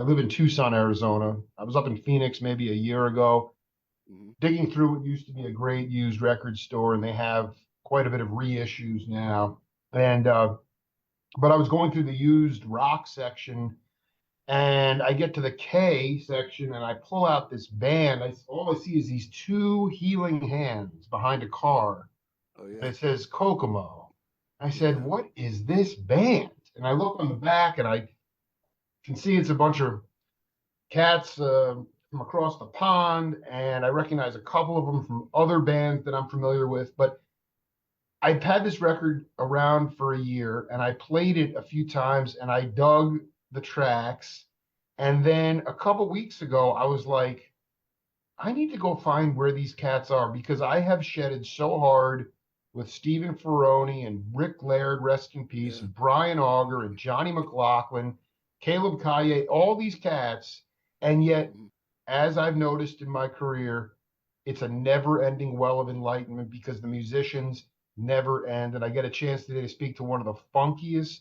I live in Tucson, Arizona. I was up in Phoenix maybe a year ago, Hmm. digging through what used to be a great used record store, and they have quite a bit of reissues now. And but I was going through the used rock section, and I get to the K section, and I pull out this band. All I see is these two healing hands behind a car, Oh and yeah, it says Kokomo. I said, yeah, "What is this band?" And I look on the back, and I can see it's a bunch of cats from across the pond, and I recognize a couple of them from other bands that I'm familiar with. But I've had this record around for a year, and I played it a few times, and I dug the tracks. And then a couple weeks ago, I was like, I need to go find where these cats are because I have shedded so hard with Stephen Ferroni and Rick Laird, rest in peace, yeah. and Brian Auger and Johnny McLaughlin, Caleb Kaye, all these cats. And yet, Mhm. as I've noticed in my career, it's a never ending well of enlightenment because the musicians never end. And I get a chance today to speak to one of the funkiest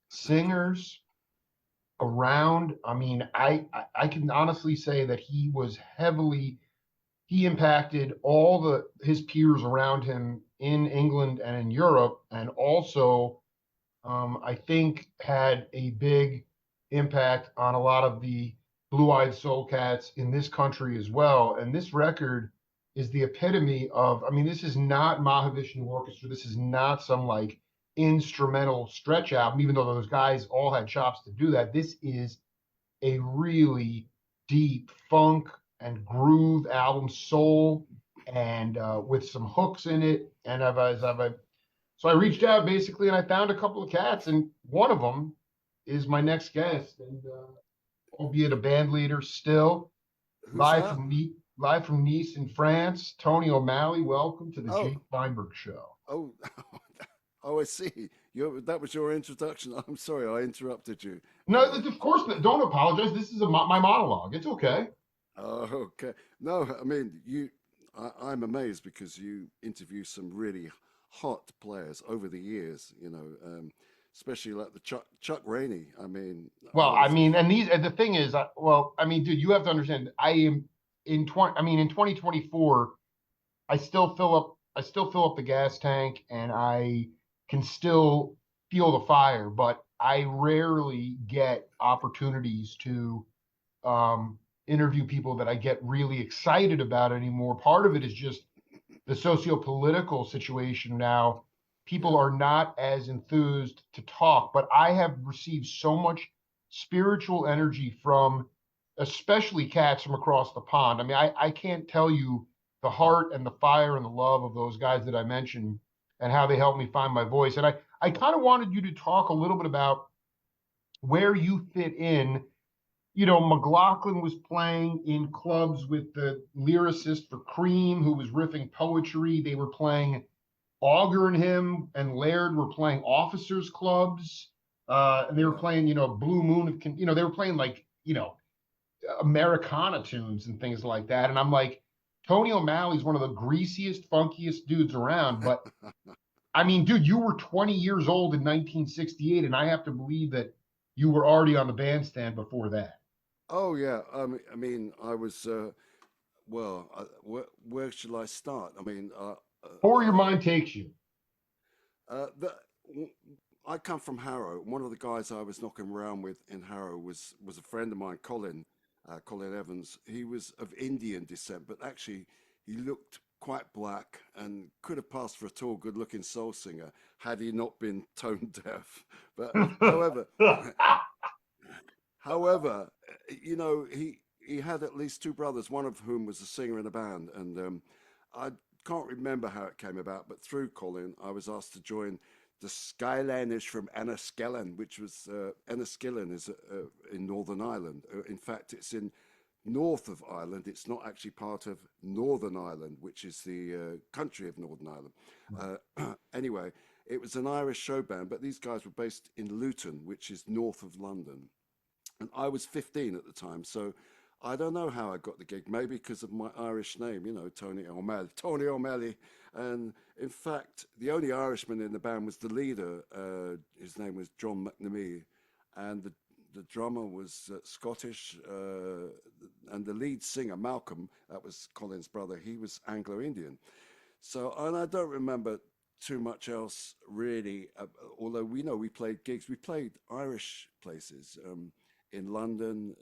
singers around. I mean, I can honestly say that he impacted all the his peers around him in England and in Europe, and also I think had a big impact on a lot of the blue-eyed soul cats in this country as well. And this record is the epitome of, I mean, this is not Mahavishnu Orchestra. This is not some like instrumental stretch album, even though those guys all had chops to do that. This is a really deep funk and groove album, soul, and with some hooks in it. And so I reached out basically, and I found a couple of cats, and one of them is my next guest, and albeit a band leader still, Who's that? Live from Nice in France. Tony O'Malley, welcome to the Oh, Jake Feinberg Show. oh, oh! I see. That was your introduction. I'm sorry, I interrupted you. No, of course, don't apologize. This is my monologue. It's okay. Oh, okay. No, I mean you. I'm amazed because you interview some really hot players over the years. Especially like the Chuck Rainey. I mean, I Well, I was a mean, and the thing is, well, I mean, dude, you have to understand. I am I mean, in 2024, I still fill up the gas tank, and I can still feel the fire, but I rarely get opportunities to interview people that I get really excited about anymore. Part of it is just the socio-political situation now. People yeah. are not as enthused to talk, but I have received so much spiritual energy from especially cats from across the pond. I mean, I can't tell you the heart and the fire and the love of those guys that I mentioned and how they helped me find my voice. And I kind of wanted you to talk a little bit about where you fit in. McLaughlin was playing in clubs with the lyricist for Cream, who was riffing poetry. They were playing Auger and him and Laird were playing officers clubs. And they were Yeah. playing, Blue Moon of, they were playing like, Americana tunes and things like that. And I'm like, Tony O'Malley's one of the greasiest, funkiest dudes around. But I mean, dude, you were 20 years old in 1968, and I have to believe that you were already on the bandstand before that. Oh yeah. I mean, I was. Well, where shall I start? I mean, Or your mind takes you. uh, the, w- I come from Harrow. One of the guys I was knocking around with in Harrow was a friend of mine, Colin Evans. He was of Indian descent, but actually he looked quite black and could have passed for a tall, good-looking soul singer had he not been tone deaf. But however, however, he had at least two brothers, one of whom was a singer in a band, and I can't remember how it came about, but through Colin, I was asked to join the Skyliners from Enniskillen, which was Enniskillen is in Northern Ireland. In fact, it's in north of Ireland. It's not actually part of Northern Ireland, which is the country of Northern Ireland. Anyway, it was an Irish show band, but these guys were based in Luton, which is north of London, and I was 15 at the time. So I don't know how I got the gig. Maybe because of my Irish name, Tony O'Malley. Tony O'Malley. And in fact, the only Irishman in the band was the leader. His name was John McNamee, and the the drummer was Scottish, and the lead singer Malcolm, that was Colin's brother, he was Anglo-Indian. So, and I don't remember too much else really. Although we know we played gigs, we played Irish places in London.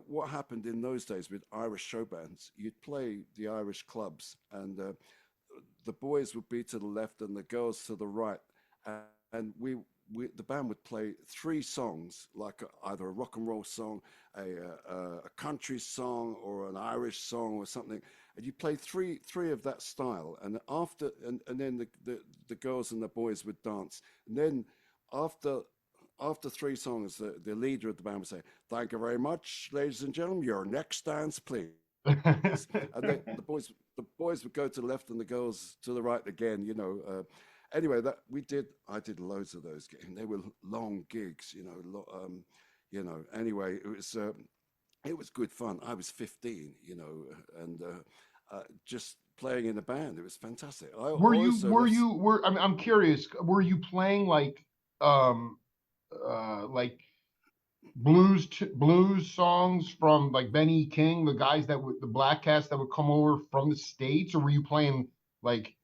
What happened in those days with Irish show bands? You'd play the Irish clubs, and the boys would be to the left and the girls to the right, and the band would play three songs, like either a rock and roll song, a country song, or an Irish song, or something. And you play three of that style, and and then the girls and the boys would dance. And then after after three songs, the leader of the band would say, "Thank you very much, ladies and gentlemen. Your next dance, please." And the boys would go to the left and the girls to the right again. Anyway, I did loads of those gigs. They were long gigs. Anyway, it was good fun. I was 15, and just playing in a band. It was fantastic. I were you also were let's you were I'm curious, were you playing um like blues songs from like Benny King, the guys that would the black cats that would come over from the States, or were you playing like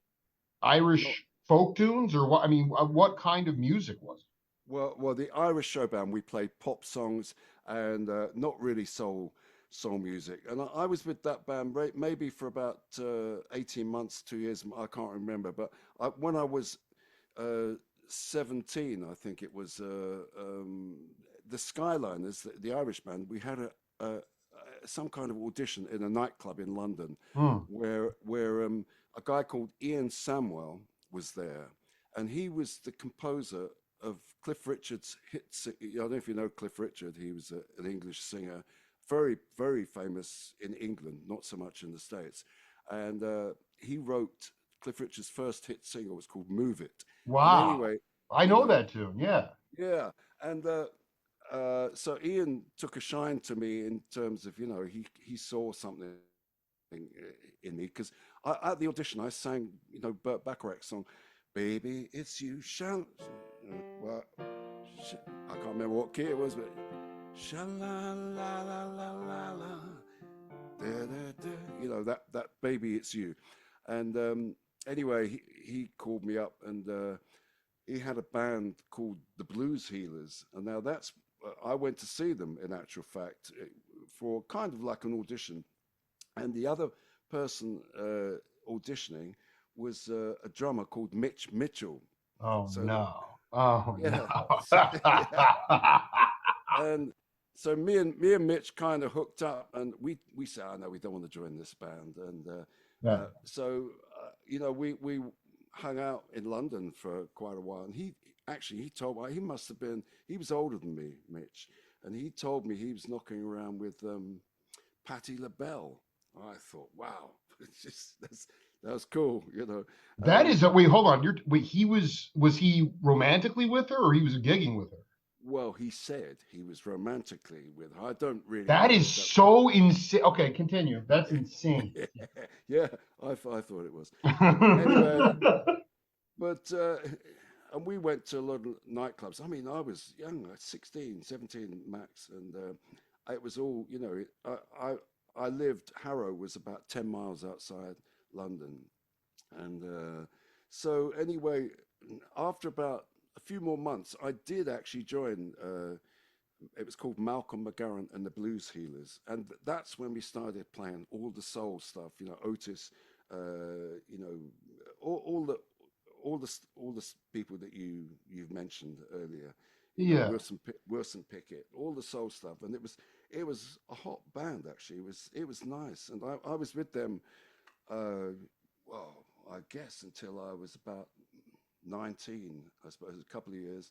not Irish folk tunes, or what? I mean, what kind of music was it? well, the Irish show band, we played pop songs and not really soul music. And I was with that band maybe for about 18 months, 2 years. I can't remember, but when I was uh, 17, I think it was the Skyliners, the Irish band. We had some kind of audition in a nightclub in London, Hmm. where a guy called Ian Samwell was there, and he was the composer of Cliff Richard's hits. I don't know if you know Cliff Richard. He was an English singer, very very famous in England, not so much in the States, and he wrote Cliff Richard's first hit single was called "Move It." And Wow, anyway, I you know know, that tune. Yeah. yeah, and so Ian took a shine to me in terms of he saw something in me because at the audition I sang Burt Bacharach's song, "Baby It's You." Well, I can't remember what key it was, but sha la la la la la la, da, da, da, that "Baby It's You," and anyway he called me up and. He had a band called the Blues Healers, and now that's I went to see them in actual fact for kind of like an audition, and the other person auditioning was a drummer called Mitch Mitchell. Oh So no. Oh yeah, no. yeah, and so me and Mitch kind of hooked up, and we said, "I know we don't want to join this band," and Yeah. so we hung out in London for quite a while, and he told me he was older than me, Mitch, and he told me he was knocking around with Patti LaBelle. I thought, wow, it's just that's cool. That is a wait, hold on. Wait, was he romantically with her, or he was gigging with her? Well, he said he was romantically with her. I don't really That know is if that. so insane. Okay, continue. That's insane. Yeah, I thought it was. Anyway, but and we went to a lot of nightclubs. I mean, I was young, 16, 17 max, and it was all, I lived, Harrow was about 10 miles outside London. And so, anyway, after about a few more months, I did actually join. It was called Malcolm McGarren and the Blues Healers, and that's when we started playing all the soul stuff. Otis, all the people that you've mentioned earlier. Yeah. Wilson Pickett, all the soul stuff, and it was a hot band actually. It was nice, and I was with them. Well, I guess until I was about 19, I suppose, a couple of years,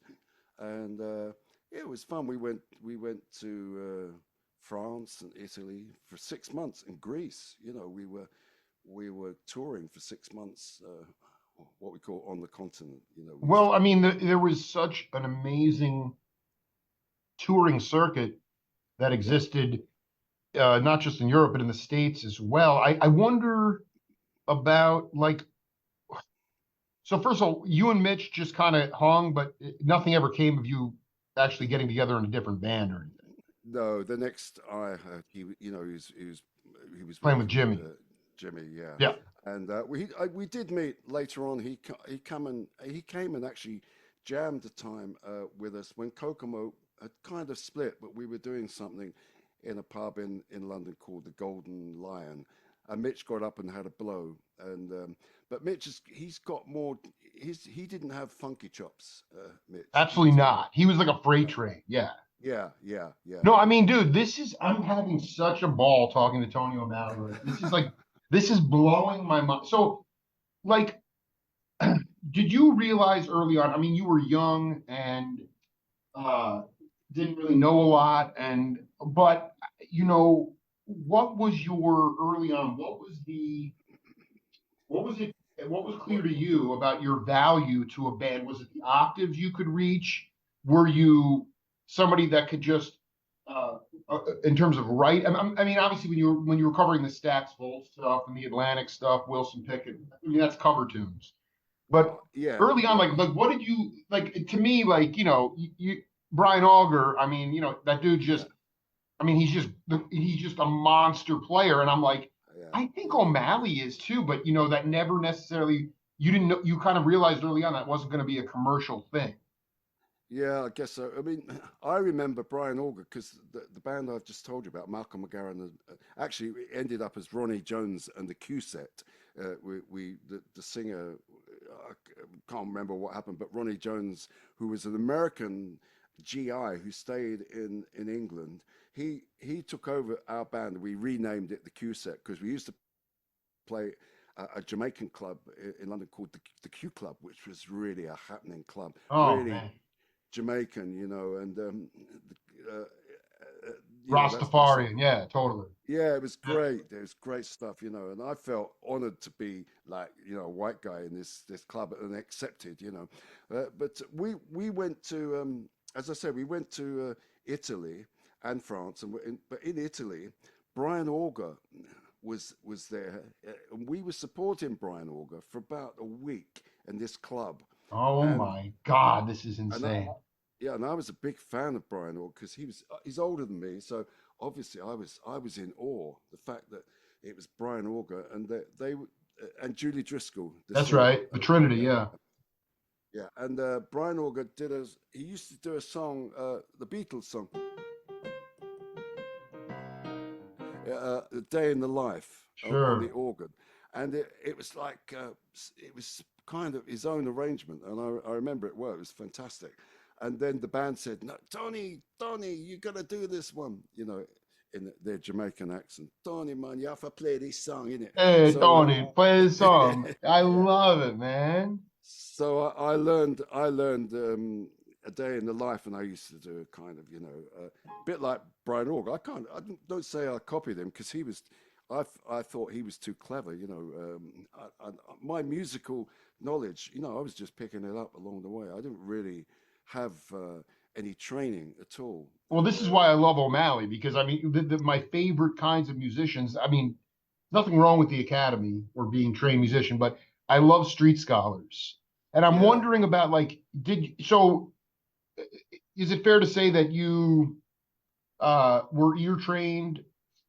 and it was fun. We went to France and Italy for 6 months, and Greece. We were touring for 6 months. What we call on the continent. We used Well, to I go. mean, there was such an amazing touring circuit that Yeah, existed, not just in Europe, but in the States as well. I wonder about like, so first of all, you and Mitch just kind of hung, but nothing ever came of you. actually getting together in a different band or anything. No, the next I heard, he was Playing with working with Jimmy. Jimmy, yeah, Yeah. and we did meet later on. He came and actually jammed the time with us when Kokomo had kind of split, but we were doing something in a pub in London called the Golden Lion, and Mitch got up and had a blow, and but he's got more. He didn't have funky chops, Mitch. He Absolutely was more. not. He was like a freight No. train. Yeah. Yeah. No, I mean, dude, I'm having such a ball talking to Tony O'Malley. Like, this is blowing my mind. So, like, did you realize early on? I mean, you were young and uh, didn't really know a lot, but you know, what was your early on? What was it? What was clear Well, to you about your value to a band? Was it the octaves you could reach? Were you somebody that could just, uh, in terms of write? I mean, obviously, when you were covering the Stax Volt stuff and the Atlantic stuff, Wilson Pickett. I mean, that's cover tunes. But yeah, early on, yeah, like what did you like? To me, like Brian Auger. I mean, that dude yeah, just. I mean, he's just a monster player, and I'm like, yeah, I think yeah. O'Malley is too, but that never necessarily you didn't know. You kind of realized early on that wasn't going to be a commercial thing. Yeah, I guess so. I mean, I remember Brian Auger because the band I've just told you about, Malcolm McGarren, actually it ended up as Ronnie Jones and the Q Set. The singer, can't remember what happened, but Ronnie Jones, who was an American GI who stayed in England, he took over our band. We renamed it the Q Set because we used to play a Jamaican club in London called the Q Club, which was really a happening club, Oh really man, Jamaican, and that's Rastafarian, yeah, totally. yeah, it was Yeah. great. It was great stuff, and I felt honored to be like a white guy in this club and accepted, but we went to as I said, we went to Italy and France, but in Italy, Brian Auger was there, and we were supporting Brian Auger for about a week in this club, Oh and my God, this is and insane. yeah, and I was a big fan of Brian Orr because he's older than me, so obviously I was in awe the fact that it was Brian Auger and and Julie Driscoll, the That's singer. right, the Trinity, Yeah, yeah. yeah, and Brian Auger he used to do a song, the Beatles song, "A Day in the Life" on the Sure. organ, and it was like it was kind of his own arrangement, and I remember it well. It was fantastic. And then the band said, "No, Tony, you got to do this one," in their Jamaican accent. Tony, man, you have to play this song, innit? Hey, So, Tony, play the song. I yeah, love it, man. so I learned a day in the life, and I used to do a kind of a bit like Brian Org. I don't say I copied him because I thought he was too clever. My musical knowledge, I was just picking it up along the way. I didn't really have any training at all, Well, and this is why I love O'Malley because I mean, my favorite kinds of musicians. I mean, nothing wrong with the academy or being trained musician, but I love street scholars. And I'm yeah, wondering about like, is it fair to say that you were ear trained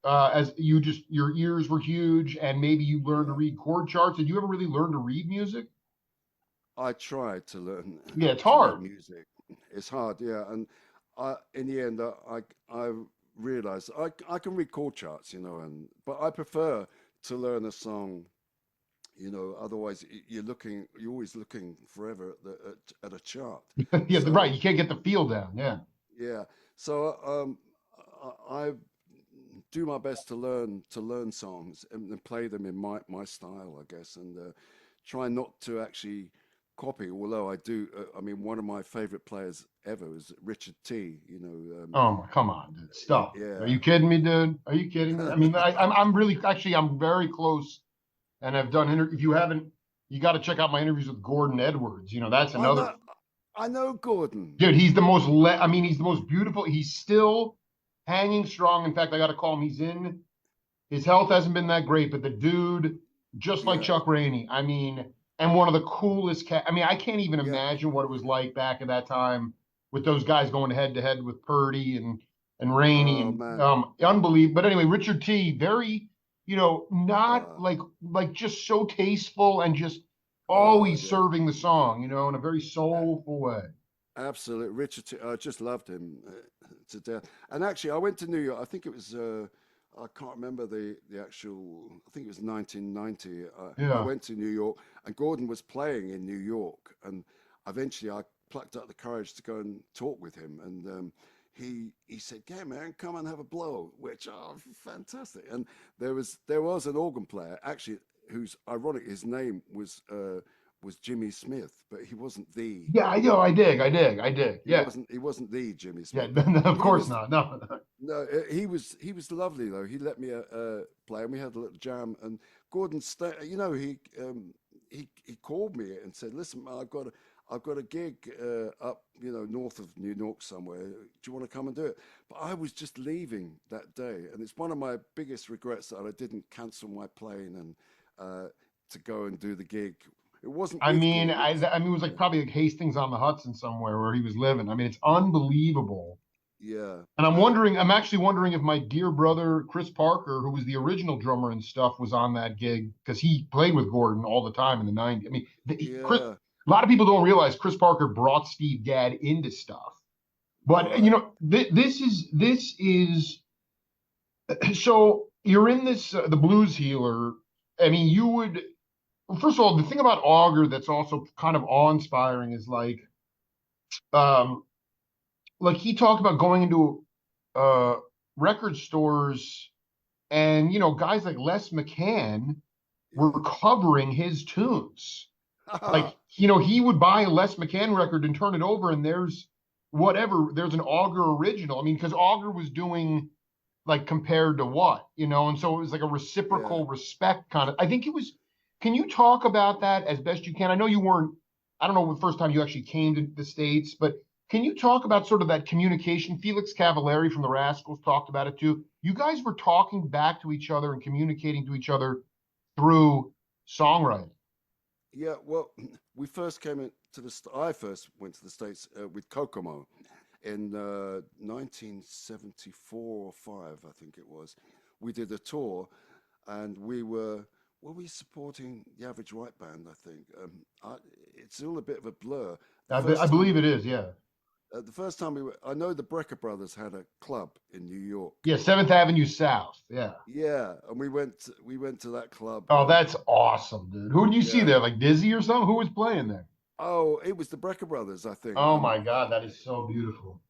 as you just your ears were huge and maybe you learned to yeah. read chord charts? Did you ever really learn to read music? I tried to learn Yeah, it's to read hard. music. It's hard, yeah, and in the end, I realized I can read chord charts, but I prefer to learn a song. Otherwise you're always looking forever at a chart. Yeah, right. So You can't get the feel down. Yeah. yeah, so I do my best to learn songs and play them in my style, I guess, and try not to actually copy. Although I do, I mean, one of my favorite players ever was Richard T. Oh my, come on, dude. Stop it. Are Yeah. you kidding me, dude? Are you kidding me? I mean, I'm really actually I'm very close, and I've done if you haven't, you got to check out my interviews with Gordon Edwards. That's I another know, I know Gordon. dude. I mean, he's the most beautiful. He's still hanging strong. In fact, I got to call him. His health hasn't been that great, but the dude, just like Yeah, Chuck Rainey, I mean, and one of the coolest cat. I mean, I can't even yeah. imagine what it was like back at that time. with those guys going head to head with Purdy and Rainey Oh and man. unbelievable. But anyway, Richard T, very, not Uh, like just so tasteful and just always yeah. serving the song, in a very soulful way. Absolutely, Richard. I just loved him to death. And actually, I went to New York. I think it was. I can't remember the actual. I think it was 1990. I Yeah. went to New York, and Gordon was playing in New York. And eventually, I plucked up the courage to go and talk with him. And he said, "Yeah, man, come and have a blow." Which fantastic. And there was an organ player actually who's ironic. His name was Jimmy Smith, but he wasn't the Yeah, I know. I dig. Yeah. he wasn't the Jimmy Yeah. Smith, No, but no, of he course was not. No. no, he was lovely though. He let me play, and we had a little jam. And Gordon, he called me and said, "Listen, man, I've got a gig up, north of New York somewhere. Do you want to come and do it?" But I was just leaving that day, and it's one of my biggest regrets that I didn't cancel my plane and to go and do the gig. It wasn't I with mean, Gordon. It was, I mean, it was like probably like Hastings on the Hudson somewhere where he was living. I mean, it's unbelievable. yeah, And I'm actually wondering if my dear brother Chris Parker, who was the original drummer and stuff, was on that gig because he played with Gordon all the time in the '90s. I mean, yeah, a lot of people don't realize Chris Parker brought Steve Gadd into stuff. all But right, this is so you're in this the blues healer. I mean, you would first of all, the thing about Auger that's also kind of awe-inspiring is um like he talked about going into uh record stores and guys like Les McCann were yeah. covering his tunes. Like, he would buy a Les McCann record and turn it over, and there's an Auger original. I mean, because Auger was doing like compared to what, and so it was like a Yeah, reciprocal respect kind of. I think it was. Can you talk about that as best you can? I know you weren't. I don't know the first time you actually came to the States, but can you talk about sort of that communication? Felix Cavallari from the Rascals talked about it too. You guys were talking back to each other and communicating to each other through songwriting. yeah. Well, we first came into I first went to the States with Kokomo in 1974 or five, I think it was. We did a tour, and we supporting the Average White Band, I think. It's all a bit of a blur. The I first time believe we it is, yeah. I know the Brecker Brothers had a club in New York. Yeah, Seventh Avenue South. Yeah. Yeah, and we went to that club, Oh, and that's awesome, dude. Who did you see yeah. there? Like Dizzy or something? Who was playing there? Oh, it was the Brecker Brothers, I think. Oh my God, that is so beautiful.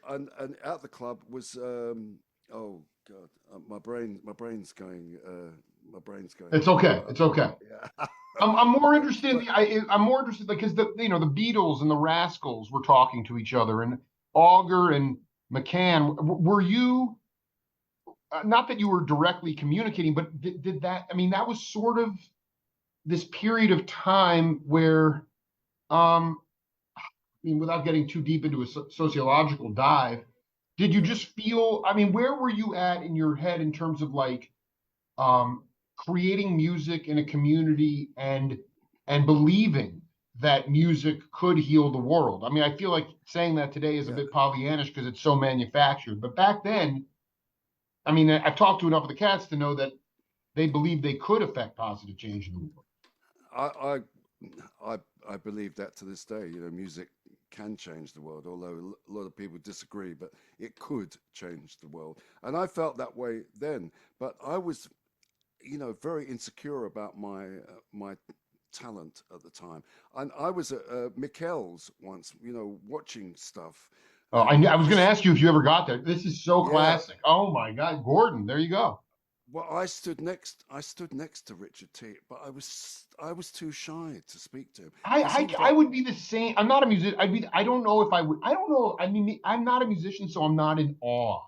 And at the club was oh God, my brain's going. It's okay. It's okay. Yeah. I'm more interested. But I'm more interested because the Beatles and the Rascals were talking to each other, and Auger and McCann. Were you not that you were directly communicating, but did that? I mean, that was sort of this period of time where, I mean, without getting too deep into a sociological dive, did you yeah, just feel? I mean, where were you at in your head in terms of like um, creating music in a community and believing that music could heal the world? I mean, I feel like saying that today is a yeah. bit Pollyannish because it's so manufactured. But back then, I mean, I've talked to enough of the cats to know that they believed they could affect positive change in the world. I I I I believe that to this day. Music can change the world, although a lot of people disagree, but it could change the world. And I felt that way then, but I was very insecure about my talent at the time. And I was at Mikkel's once, watching stuff, Oh, and I was going to ask you if you ever got there. This is so yeah. classic. Oh my God, Gordon, there you go. Well, I stood next to Richard T, but I was too shy to speak to him because he was I like, would be the same. I'm not a musician. I don't know if I would. I don't know. I mean, I'm not a musician, so I'm not in awe.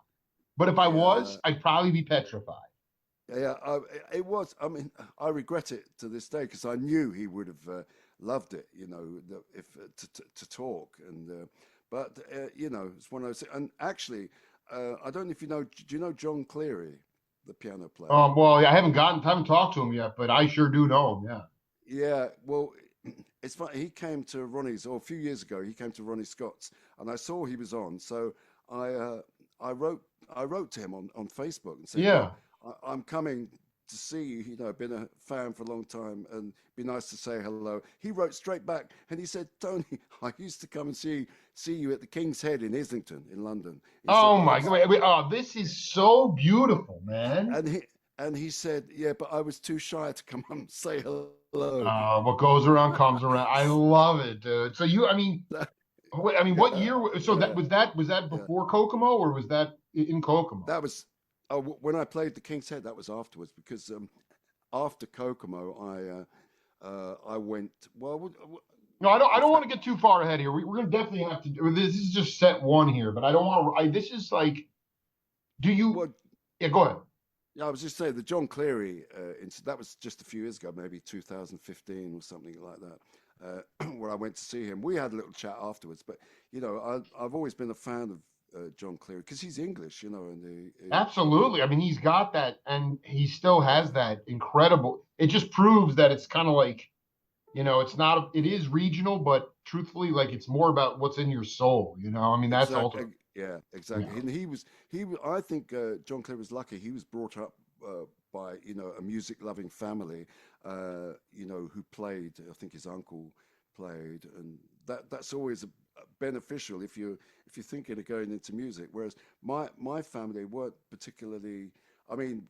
But if I yeah, was, I'd probably be petrified. yeah. It was. I mean, I regret it to this day because I knew he would have loved it. If to talk but it's one of those. And actually, I don't know if you know. Do you know John Cleary, the piano player? Well, I haven't talked to him yet, but I sure do know him. Yeah. Yeah, well, it's funny. He came to Ronnie's, or a few years ago, he came to Ronnie Scott's, and I saw he was on. So I uh, I wrote I wrote to him on Facebook and said, look, Yeah. I'm coming to see you. You know, been a fan for a long time, and be nice to say hello. He wrote straight back, and he said, Tony, I used to come and see you at the King's Head in Islington in London. He said, Oh but I my was, God. Oh, this is so beautiful, man. and he said, yeah, but I was too shy to come and say hello. What goes around comes around. I love it, dude. So you, I mean, what Yeah, year? So yeah, was that yeah. before Kokomo or was that in Kokomo? That was when I played the King's Head. That was afterwards because after Kokomo, I went. Well, No, I don't. I in don't want fact, to get too far ahead here. We're gonna definitely have to do this. Is just set one here, but I don't want to. This is like, do you? well, Yeah, go ahead. yeah, I was just saying the John Cleary that was just a few years ago, maybe 2015 or something like that, where I went to see him. We had a little chat afterwards, but you know, I've always been a fan of John Cleary because he's English, you know, and Absolutely. I mean, he's got that, and he still has yeah, that incredible. It just proves that it's kind of like, it's not. It yeah. is regional, but truthfully, like it's more about what's in your soul. I mean, that's ultimate. Exactly. Yeah, Yeah. exactly. And I think John Clear was lucky. He was brought up by, a music loving family, who played. I think his uncle played, and that's always beneficial if you're thinking of going into music. Whereas my family weren't particularly. I mean,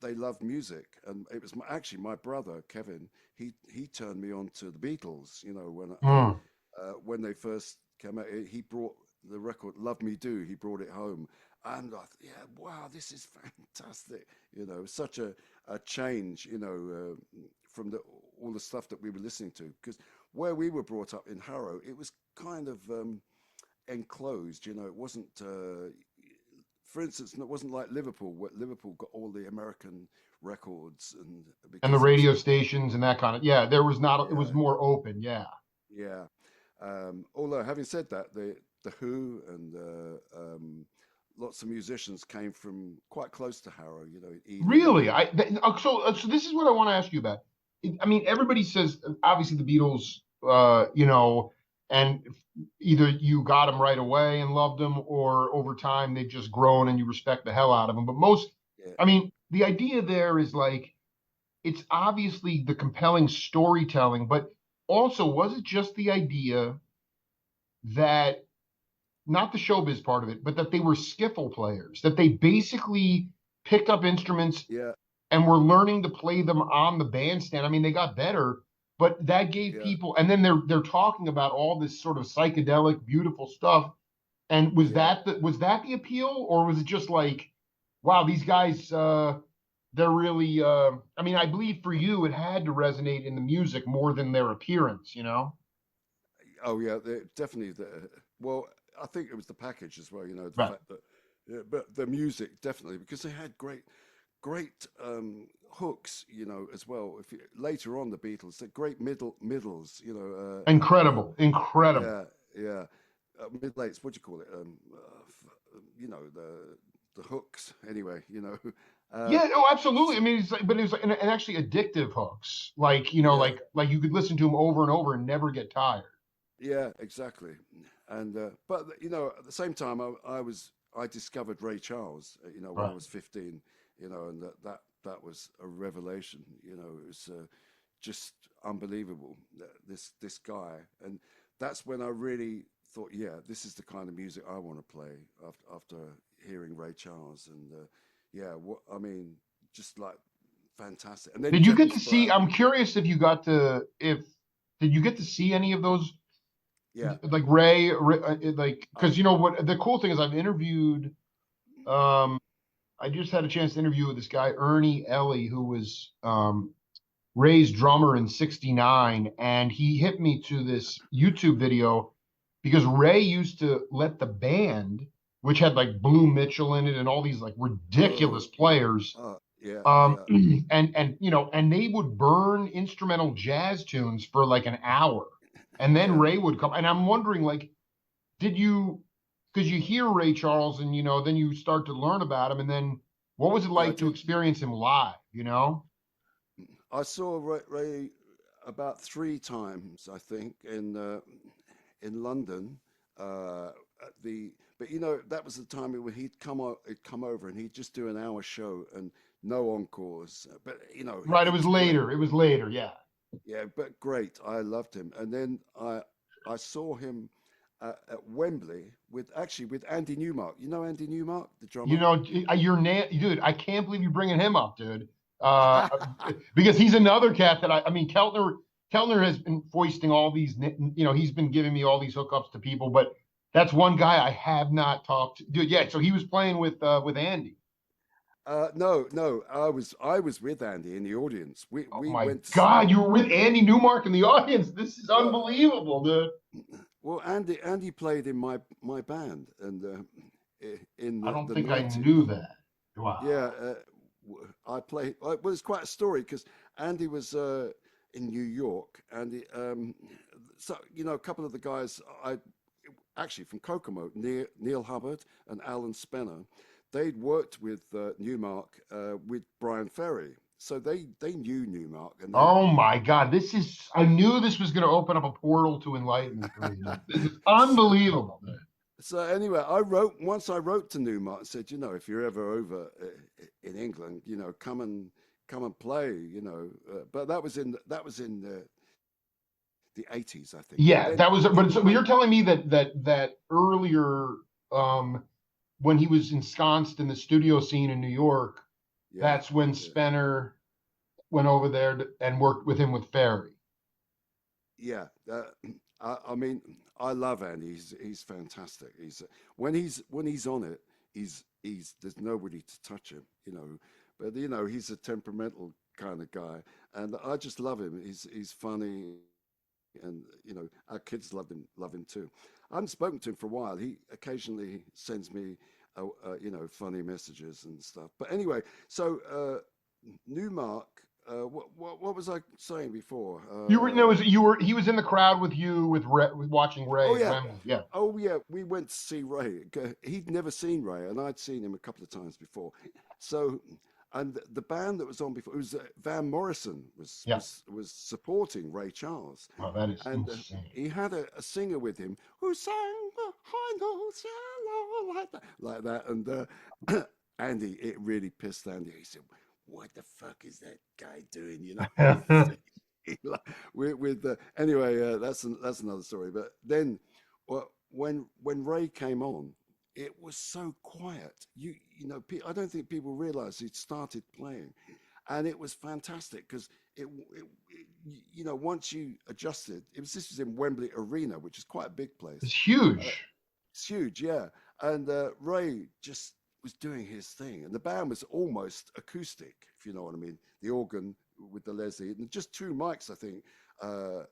they loved music, and it was actually my brother Kevin. He turned me on to the Beatles. You know, Mm. when they first came out, he brought the record "Love Me Do." He brought it home, and I thought, yeah, wow, this is fantastic. Such a change. From all the stuff that we were listening to, because where we were brought up in Harrow, it was kind of enclosed. It wasn't. For instance, it wasn't like Liverpool, where Liverpool got all the American records, and And the because it was, radio stations and that kind of. Yeah, there was not. It was yeah, more open. Yeah. yeah. Although having said that, the Who and lots of musicians came from quite close to Harrow, Ealing Really? and So this is what I want to ask you about. I mean, everybody says obviously the Beatles, and either you got them right away and loved them, or over time they've just grown and you respect the hell out of them. But yeah, I mean, the idea there is like it's obviously the compelling storytelling, but also was it just the idea that not the showbiz part of it, but that they were skiffle players, that they basically picked up instruments yeah, and were learning to play them on the bandstand. I mean, they got better, but that gave yeah, people, and then they're talking about all this sort of psychedelic, beautiful stuff. And was yeah. that the appeal, or was it just like, wow, these guys, they're really, I mean, I believe for you, it had to resonate in the music more than their appearance. Oh yeah, definitely. Well, I think it was the package as well. The Right. fact that, yeah, but the music definitely because they had great hooks, as well. If later on the Beatles, the great middles, Incredible, incredible. yeah, yeah, mid lates. What do you call it? The hooks. Anyway, uh, Yeah, oh, absolutely. I mean, it's like, but it was like, and actually addictive hooks, like yeah, like you could listen to them over and over and never get tired. yeah, exactly. And but at the same time, I discovered Ray Charles, when I Right. was 15, and that was a revelation. It was just unbelievable. This guy, and that's when I really thought, yeah, this is the kind of music I want to play after hearing Ray Charles, and yeah, what I mean, just like fantastic. And then Did you get Jethro to see? Sprout, I'm curious if you got to if did you get to see any of those yeah, like Ray, like I, because you know what the cool thing is I've interviewed. Um, I just had a chance to interview with this guy Ernie Ellie, who was Ray's drummer in '69, and he hit me to this YouTube video because Ray used to let the band, which had like Blue Mitchell in it and all these like ridiculous oh yeah, players, yeah, um, yeah, and they would burn instrumental jazz tunes for like an hour, and then yeah, Ray would come, and I'm wondering like, did you? Because you hear Ray Charles, and then you start to learn about him, and then what was it yeah. I like to did. experience him live? I saw Ray. about three times, I think, in London. At the but that was the time when he'd come over and he'd just do an hour show and no encores. But Right, it it was was great. later. It was later, yeah. Yeah, but great. I loved him. And then I saw him at Wembley with Andy Newmark. You know Andy Newmark, the You drummer. know, dude. I can't believe you're bringing him up, dude. Uh, because he's another cat that I mean, Keltner has been foisting all these, he's been giving me all these hookups to people, but that's one guy I have not talked to, dude. Yeah, so he was playing with Andy. No, no, I was with Andy in the audience. We Oh we my went to God, see. you were with Andy Newmark in the audience. This is Well, unbelievable, dude. Andy played in my band and in I don't the think I knew 90s. that. Wow. Yeah, I played. Well, it's quite a story because Andy was in New York, and so a couple of the guys I actually from Kokomo, Neil Hubbard and Alan Spenner, they'd worked with Newmark with Brian Ferry, so they knew Newmark, and they. Oh my God, I knew this was going to open up a portal to enlightenment for me, dude. This is unbelievable, dude. So anyway, I wrote to Newmark and said, if you're ever over in England, come and play, but that was in the 80s, I think. But Yeah, then that was, in but the so you're telling me that earlier, um, when he was ensconced in the studio scene in New York, yeah, that's when yeah, Spencer went over there and worked with him with Ferry. yeah. I mean, I love Andy. He's fantastic. When he's on it, he's there's nobody to touch him. But he's a temperamental kind of guy, and I just love him. He's funny, and our kids love him too. I haven't spoken to him for a while. He occasionally sends me funny messages and stuff. But anyway, so Newmark, what was I saying before? You were no, you were he was in the crowd with you with watching Ray Oh at yeah, Wembley. Yeah. oh yeah. We went to see Ray. He'd never seen Ray, and I'd seen him a couple of times before. So, and the band that was on before, it was Van Morrison Yeah. was supporting Ray Charles, Oh, that is and insane. he had a singer with him who sang the high notes yellow like that, and Andy, it really pissed Andy. He said, "What the fuck is that guy doing?" Anyway, that's another story. But then, when Ray came on, it was so quiet. I don't think people realized he'd started playing, and it was fantastic because once you adjusted, this was in Wembley Arena, which is quite a big place. It's Uh, huge. it's huge, yeah. And Ray just was doing his thing, and the band was almost acoustic, if you know what I mean. The organ with the Leslie, and just two mics, I think. Uh,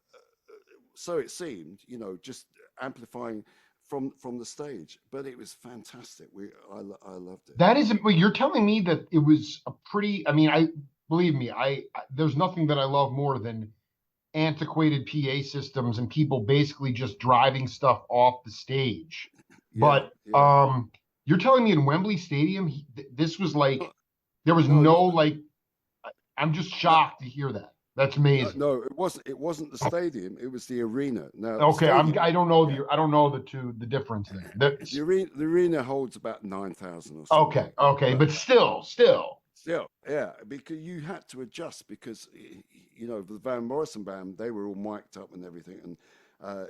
so it seemed, just amplifying from the stage. But it was fantastic. I loved it. That is, well, you're telling me that it was a pretty, I mean, I believe me, there's nothing that I love more than antiquated PA systems and people basically just driving stuff off the stage. Yeah, But yeah. you're telling me in Wembley Stadium, this was like No, there was no, no not like. I'm just no. shocked to hear that. That's No, amazing. no, it wasn't. It wasn't the stadium. It was the arena. Now the Okay, stadium, I yeah, don't know the difference there. the arena holds about 9,000 or something. Okay, But but still. still, yeah, because you had to adjust because the Van Morrison band, they were all mic'd up and everything, and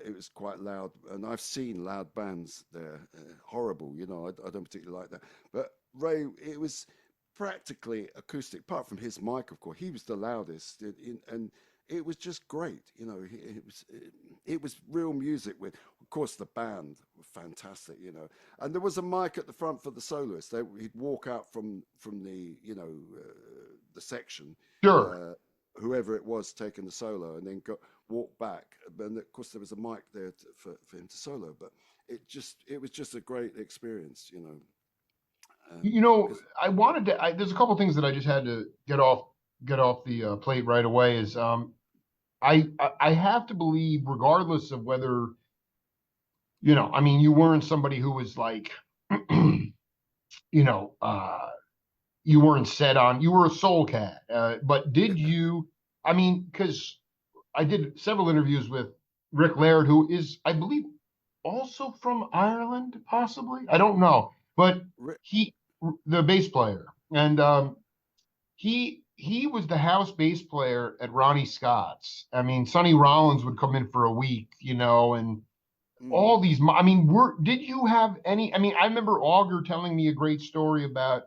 it was quite loud. And I've seen loud bands there, horrible. I don't particularly like that. But Ray, it was practically acoustic, apart from his mic, of course. He was the loudest, and it was just great. It was real music with, of course, the band were fantastic. And there was a mic at the front for the soloist. He'd walk out from the section, Sure. uh, whoever it was taking the solo, and then walk back. And of course, there was a mic there for him to solo. But it was just a great experience. You know, Because there's a couple things that I just had to get off the plate right away. Is I have to believe, regardless of whether I mean, you weren't somebody who was like, you know, you weren't set on, you were a soul cat. But did you? I mean, because I did several interviews with Rick Laird, who is, I believe, also from Ireland, possibly. I don't know, but Ri- he, the bass player, and he was the house bass player at Ronnie Scott's. I mean, Sonny Rollins would come in for a week, and mm, all these. I mean, did you have any? I mean, I remember Auger telling me a great story about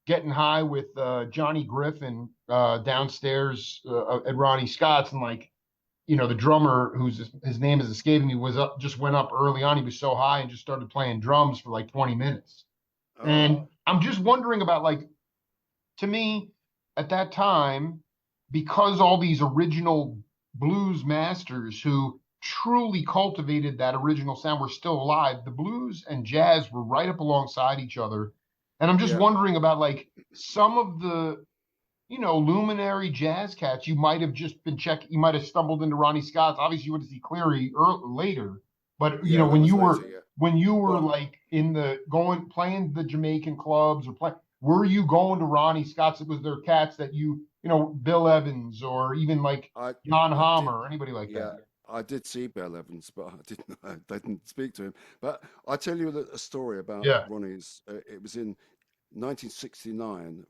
getting high with Johnny Griffin downstairs at Ronnie Scott's, and like the drummer whose his name is escaping me was up just went up early on. He was so high and just started playing drums for like 20 minutes. oh, And I'm just wondering about like to me at that time, because all these original blues masters who truly cultivated that original sound were still alive, the blues and jazz were right up alongside each other. And I'm just yeah, wondering about like some of the luminary jazz cats. You might have just been checking. You might have stumbled into Ronnie Scott's. Obviously, you went to see Cleary later, but yeah, that when was you later. were Yeah. Well, like in the going playing the Jamaican clubs or play, were you going to Ronnie Scott's? It was there cats that Bill Evans or even like I Jan I did. Hammer or anybody like Yeah, that. I did see Bell Evans, but I didn't speak to him. But I tell you a story about Yeah. Ronnie's. It was in 1969,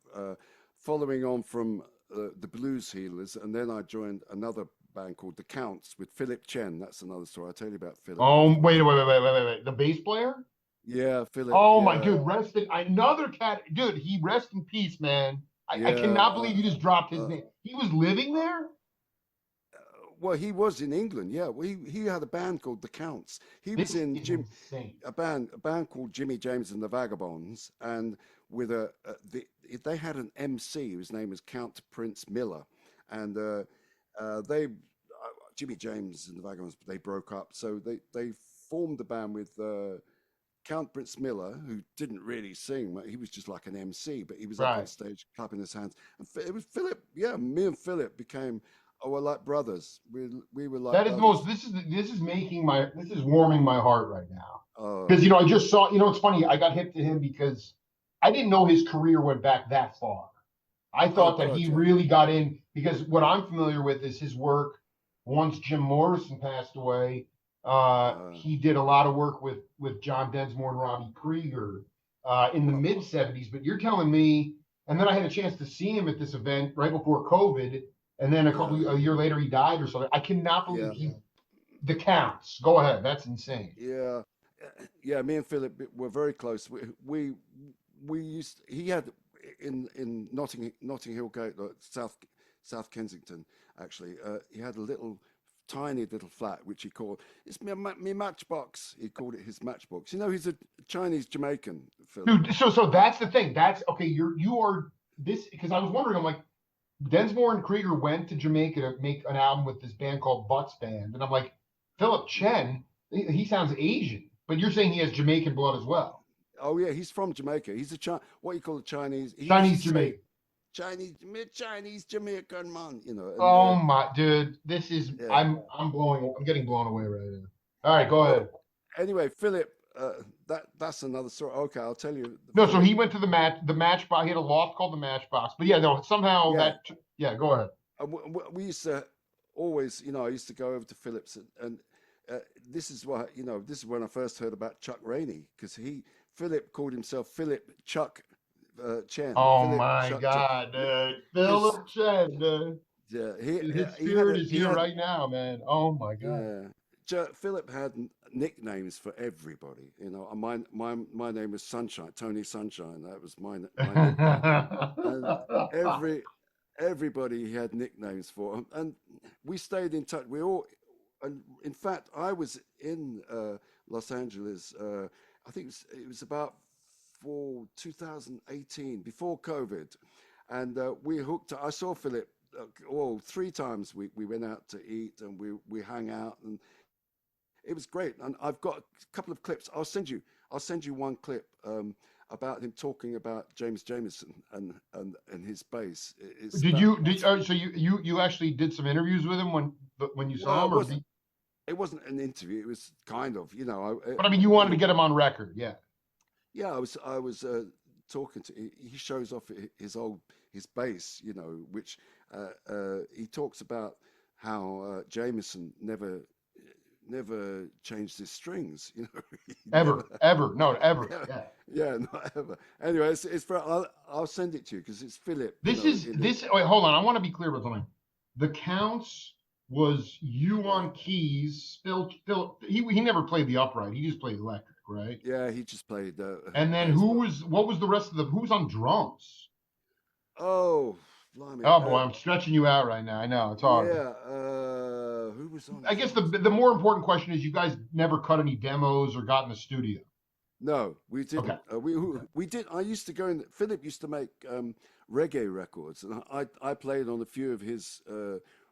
following on from the Blues Healers, and then I joined another band called the Counts with Philip Chen. That's another story. I'll tell you about Philip Oh, wait, afterwards. wait, wait, wait, wait, wait, wait. The bass player? Yeah, Philip. Oh my Yeah, dude, rest in another cat. Dude, he rest in peace, man. I yeah. cannot believe you just dropped his Uh, name. He was living uh, there? well, he was in England. Yeah, well, he had a band called the Counts. He was This in is insane. a band called Jimmy James and the Vagabonds, and with they had an MC whose name was Count Prince Miller, and they Jimmy James and the Vagabonds they broke up, so they formed the band with Count Prince Miller, who didn't really sing. He was just like an MC, but he was up on Right. stage clapping his hands. And it was Philip. Yeah, me and Philip became, oh, we're like brothers. We were like That is the most brothers. this is warming my heart right now. Because Oh, I just saw, it's funny, I got hip to him because I didn't know his career went back that far. I oh thought that God, he yeah. really got in because what I'm familiar with is his work once Jim Morrison passed away. Uh, He did a lot of work with John Densmore and Robbie Krieger in the well, mid '70s. But you're telling me, and then I had a chance to see him at this event right before COVID, and then yeah, a year later he died or something. I cannot believe yeah, he the counts. Go ahead, that's insane. yeah, yeah. Me and Philip were very close. We used. He had in Notting Hill Gate, South Kensington. Actually, he had a little tiny little flat which he called it's me matchbox. He called it his matchbox. He's a Chinese Jamaican, Philip. Dude, so that's the thing. That's okay. You are this because I was wondering. I'm like, Densmore and Krieger went to Jamaica to make an album with this band called Butts Band, and I'm like, Philip Chen, he sounds Asian, but you're saying he has Jamaican blood as well. Oh yeah, he's from Jamaica. He's what you call a Chinese. He used to Chinese say Jamaican. Chinese Jamaican man. And Oh my dude, this is yeah. I'm getting blown away right now. All right, go Well, ahead. anyway, Philip, that's another story. Okay, I'll tell you, No, so Philip. he went to the Matchbox. He had a loft called the Matchbox. But yeah, no, somehow Yeah, yeah, go ahead. we used to always, I used to go over to Philip's, and this is what this is when I first heard about Chuck Rainey because Philip called himself Philip Chuck Chen, Oh Philip my Chuck Chen, God, dude. because Philip Chen, dude. yeah, Dude, his he had spirit is here right now, man. Oh my God. yeah. Philip had nicknames for everybody. My name was Sunshine, Tony Sunshine. That was my nickname, and every everybody he had nicknames for, and we stayed in touch. And in fact, I was in Los Angeles. I think it was about for 2018, before COVID, and we hooked up. I saw Philip. Three times we went out to eat and we hung out and it was great. And I've got a couple of clips. I'll send you one clip about him talking about James Jamerson and his bass. It's Did about you did so you actually did some interviews with him when you saw well, him, or did it wasn't an interview. It was kind of, but I mean you wanted to get him on record, yeah. yeah. I was talking to. He shows off his bass, which he talks about. how Jameson never changed his strings. You know, he never. Ever, no, ever. Yeah, Yeah. yeah, not ever. Anyway, it's for. I'll send it to you because it's Philip. You This know, is in it. this. Wait, hold on. I want to be clear about something. The Counts was you Yeah, on keys. Phil. He never played the upright. He just played electric, right? yeah. He just played And then bass. But what was the rest of the who was on drums? oh, blimey. Oh boy, I'm stretching you out right now. I know it's hard. Yeah. Who was on I guess drums? the more important question is you guys never cut any demos or got in the studio. No, we Okay. didn't. We did. I used to go in. Philip used to make reggae records, and I played on a few of his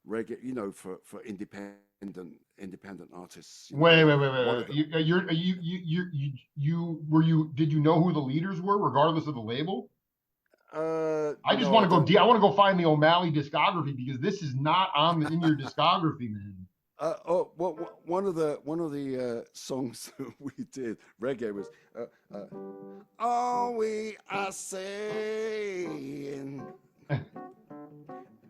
reggae. You know, for independent artists. You know, one of Wait. the. You did you know who the leaders were regardless of the label? I just No, want I to go don't. I want to go find the O'Malley discography because this is not in your discography, man. One of the songs that we did reggae was "All We Are Saying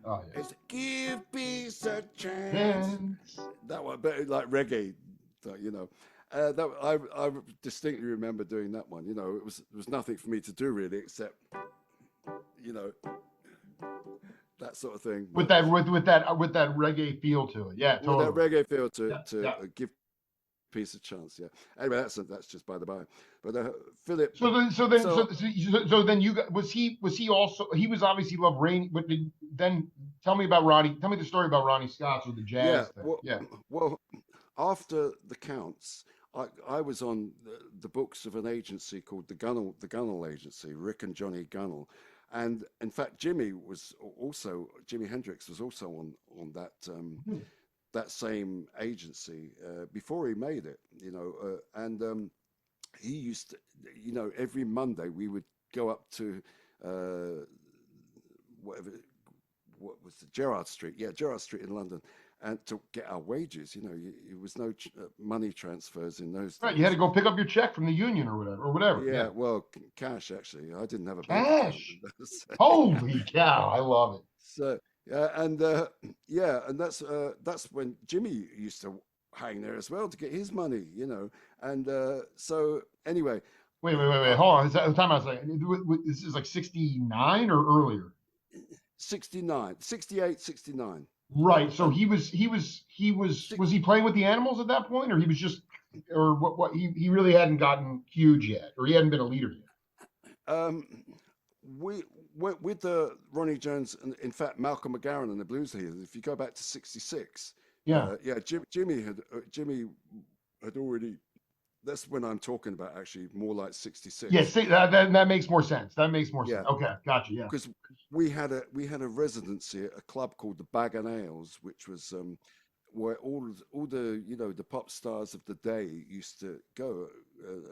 Oh Is Give Peace a Chance." yeah. That one, but like reggae, you know. That I distinctly remember doing that one. You know, it was nothing for me to do really, except you know that sort of thing. With But that with that reggae feel to it. Yeah, with that totally. reggae feel to Yeah, to yeah. give peace a chance. Yeah. Anyway, that's just by the by. But Philip. So So then you got was he also he was obviously loved Rainy, but then tell me about Ronnie. Tell me the story about Ronnie Scott's with the yeah. jazz thing. Well, Yeah. well, after the counts, I was on the books of an agency called the Gunnell Agency, Rick and Johnny Gunnell, and in fact Jimi Hendrix was also on that same agency before he made it, you know, and he used to, you know, every Monday we would go up to uh, whatever what was the Gerrard Street, yeah, Gerrard Street in London, and to get our wages. You know, it was no money transfers in those Right. You had to days. go pick up your check from the union or whatever Yeah. Yeah, well, cash actually. I didn't have a bank account. Cash. Holy cow! I love it. So yeah, and yeah, and that's when Jimmy used to hang there as well to get his money, you know. And so anyway, Wait. uh, Hold on. Is that time I was like, this is like 69 or earlier? 69, 68, 69. Right. So And was he playing with the animals at that point, or he was just, or what he really hadn't gotten huge yet, or he hadn't been a leader yet. um, we with the Ronnie Jones and in fact Malcolm McGarren and the Blues Heathens. If you go back to '66, Yeah. yeah, Jimmy had already. That's when I'm talking about actually more like Yeah. '66. See, that makes more sense. That makes more sense. Yeah, Okay. Gotcha. Yeah. because we had a residency at a club called the Bag and Ales, which was where all the the pop stars of the day used to go.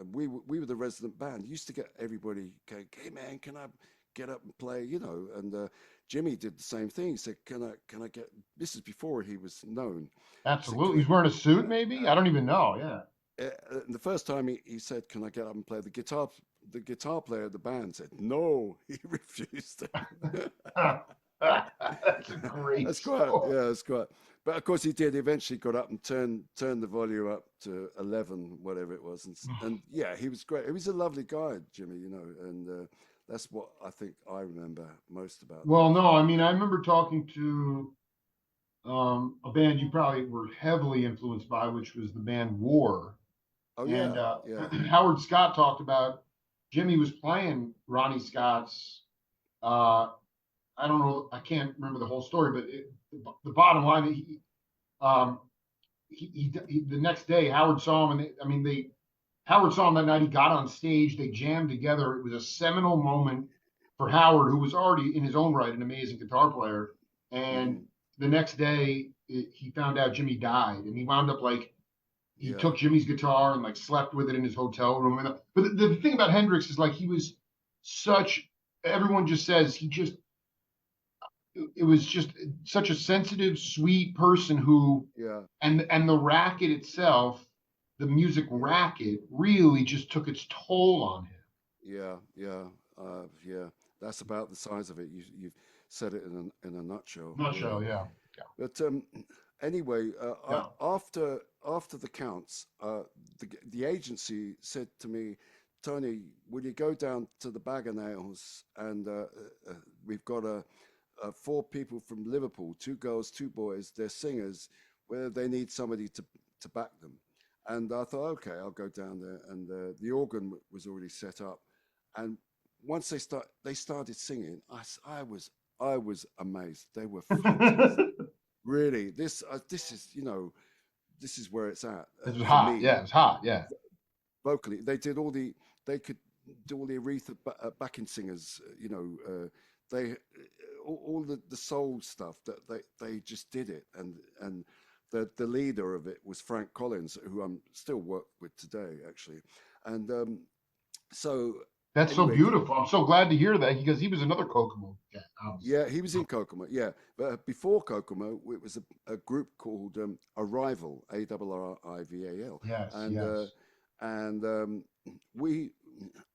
And we were the resident band. Used to get everybody going, "Hey man, can I get up and play?" You know, and Jimmy did the same thing. He said, "Can I get?" This is before he was known. He said, Absolutely. "Can I?" He's wearing a suit, maybe. Uh, I don't even know. Yeah. and the first time he said, "Can I get up and play the guitar?" The guitar player of the band said, "No," he refused. That's a great That's quite, story. yeah, that's quite. But of course, he did. Eventually, got up and turned the volume up to 11, whatever it was, and yeah, he was great. He was a lovely guy, Jimmy. You know, and that's what I think I remember most about that. Well, no, I mean, I remember talking to a band you probably were heavily influenced by, which was the band War. Oh And yeah, yeah, Howard Scott talked about Jimmy was playing Ronnie Scott's. Uh, I don't know, I can't remember the whole story, but the bottom line, um, the next day Howard saw him, and Howard saw him that night. He got on stage, they jammed together. It was a seminal moment for Howard, who was already in his own right an amazing guitar player. And mm, the next day, he found out Jimmy died, and he wound up like he yeah, took Jimmy's guitar and like slept with it in his hotel room. But the thing about Hendrix is like he was such. Everyone just says he just. It was just such a sensitive, sweet person who, yeah, and the racket itself, the music yeah, racket, really just took its toll on him. yeah. That's about the size of it. You've said it in a nutshell. Not Yeah. sure, yeah. But anyway, Yeah. after the counts, the agency said to me, Tony, will you go down to the Bag of Nails and we've got four people from Liverpool, two girls, two boys, they're singers, where they need somebody to back them. And I thought, okay, I'll go down there. And the organ was already set up. And once they started singing, I was amazed. They were fantastic. Really, this is this is where it's at This was for hot. me Yeah, it was hot. Yeah. vocally. They could do all the Aretha backing singers. They all the soul stuff that they just did it, and the leader of it was Frank Collins, who I'm still work with today actually, and so That's so anyway, beautiful. I'm so glad to hear that because he was another Kokomo cat, obviously. yeah, he was in Kokomo. Yeah, but before Kokomo, it was a group called Arrival, Arrival, Yes, and uh, yes. and we,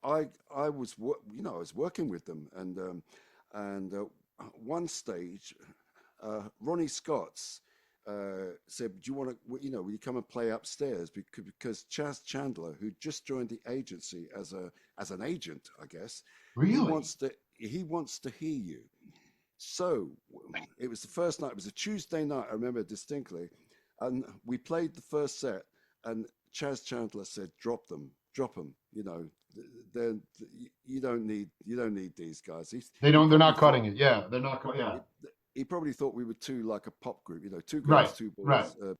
I was I was working with them, and one stage, Ronnie Scott's said, "Do you want to, will you come and play upstairs?" Because Chaz Chandler, who just joined the agency as an agent, I guess, Really? he wants to hear you. So it was the first night. It was a Tuesday night. I remember distinctly, and we played the first set. And Chaz Chandler said, drop them. They're, you don't need these guys." They He don't. They're probably not thought cutting it. Yeah, they're not. Yeah. he, he probably thought we were too like a pop group. Two Right. girls, two Right. boys,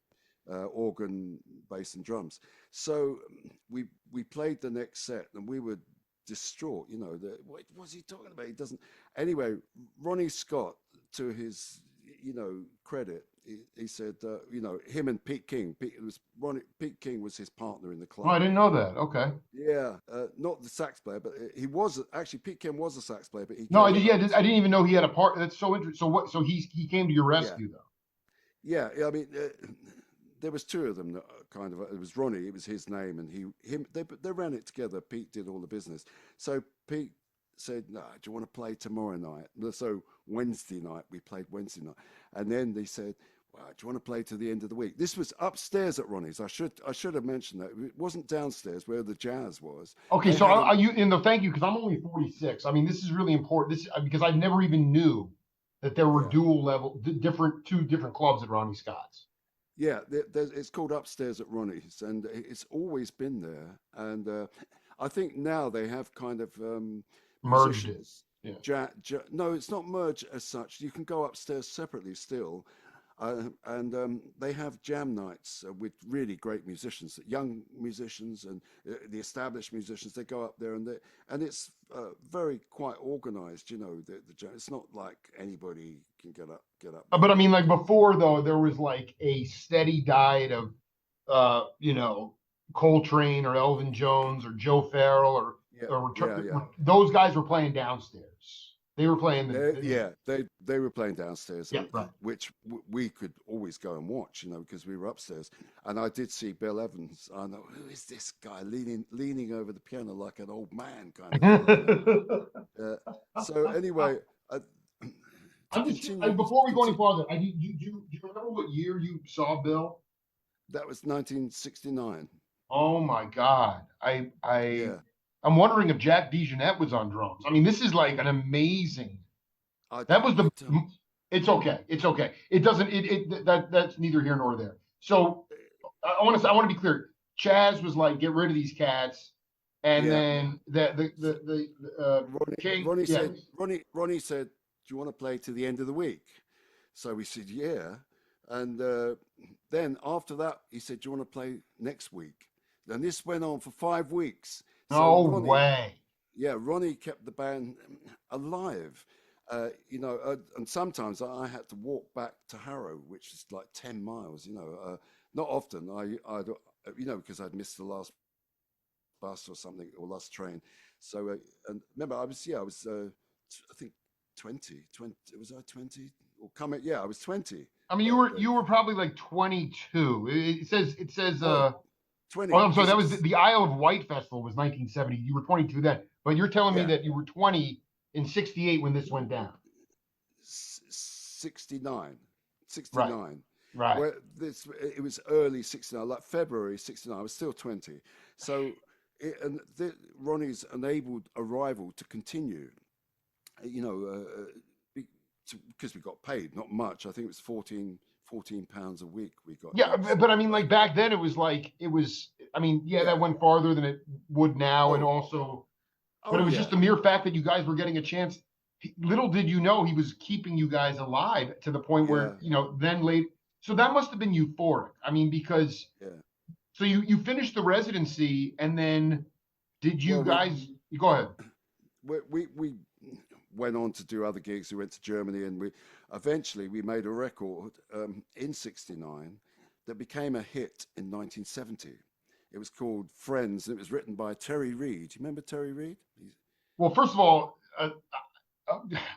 organ, bass, and drums. So we played the next set, and we were distraught. What was he talking about? He doesn't. Anyway, Ronnie Scott, to his credit, he said him and Pete King. Pete King was his partner in the Oh, I club. didn't know that. Okay. Yeah, not the sax player, but he was actually Pete King was a sax player, but he No, I gave did. it Yeah, up. I didn't even know he had a part. That's so interesting. So what? So he came to your Yeah, rescue though. yeah. I mean, there was two of them that kind of. It was Ronnie. It was his name, and they ran it together. Pete did all the business. So Pete said, "No, do you want to play tomorrow night?" So Wednesday night we played Wednesday night, and then they said, "Well, do you want to play to the end of the week?" This was upstairs at Ronnie's. I should have mentioned that it wasn't downstairs where the jazz was. Okay, They so had a you in the thank you because I'm only 46. I mean, this is really important. This because I never even knew that there were yeah. dual level, different two different clubs at Ronnie Scott's. Yeah, it's called Upstairs at Ronnie's, and it's always been there. And I think now they have kind of Merged it. musicians. Yeah. No, it's not merged as such. You can go upstairs separately still, and they have jam nights with really great musicians, young musicians, and the established musicians. They go up there, and it's very quite organized. The jam. It's not like anybody can get up But there I mean, and like play. before though, there was like a steady diet of, Coltrane or Elvin Jones or Joe Farrell Yeah, or yeah, yeah. those guys were playing downstairs. They were playing Yeah, they were playing downstairs, yeah, and right. which we could always go and watch, because we were upstairs. And I did see Bill Evans. I know, who is this guy leaning over the piano like an old man kind of thing. So anyway, uh, to I'm just continue, before we go any continue, farther. Do you remember what year you saw Bill? that was 1969. Oh my God. Yeah, I'm wondering if Jack DeJohnette was on drums. I mean, this is like an amazing. That was I the. don't. It's okay. It's okay. It doesn't. That's neither here nor there. So I want to be clear. Chaz was like, get rid of these cats, and Yeah, then the King. Yeah. Ronnie said, "Do you want to play to the end of the week?" So we said, "Yeah." And then after that, he said, "Do you want to play next week?" And this went on for 5 weeks. So No way. Ronnie kept the band alive. And sometimes I had to walk back to Harrow, which is like 10 miles. Not often. Because I'd missed the last bus or something or last train. So and remember, I think 20. Was I 20 or coming? Yeah, I was 20. I mean, you were probably like 22. It says No, Oh, 20 I'm sorry. because That it was was the Isle of Wight Festival was 1970. You were 22 then, but you're telling me yeah that you were 20 in '68 when this went down. 69. Right. 69. Right. Where it was early 69, like February 69. I was still 20. So, Ronnie's enabled arrival to continue, you know, because we got paid, not much. I think it was 14 pounds a week we got Yeah, each. but I mean, like back then, it was like it was. I mean, yeah, Yeah. that went farther than it would now, and Oh, also, but it oh was just yeah. the mere fact that you guys were getting a chance. Little did you know he was keeping you guys alive to the point where Yeah. then late. So that must have been euphoric. I mean, because Yeah. so you finished the residency, and then did you Well, guys? You go ahead. we went on to do other gigs. We went to Germany, and we eventually we made a record in '69 that became a hit in 1970. It was called Friends, and it was written by Terry Reid. You remember Terry Reid? Well, first of all, uh,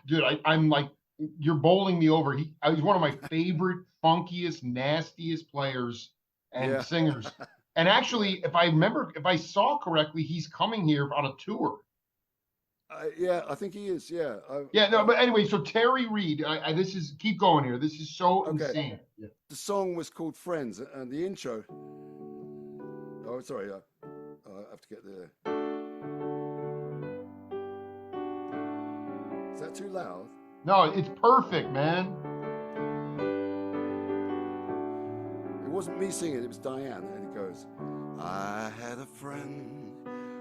dude, I'm like you're bowling me over. He's one of my favorite, funkiest, nastiest players and Yeah, singers. And yeah, actually, if I saw correctly, he's coming here on a tour. yeah. I think he is. Yeah. Yeah, no, but anyway, so Terry Reid, this is keep going here. This is so Okay. insane. Yeah. The song was called Friends, and the intro. Oh, sorry. I have to get there. Is that too loud? No, it's perfect, man. It wasn't me singing, it was Diane. And it goes, I had a friend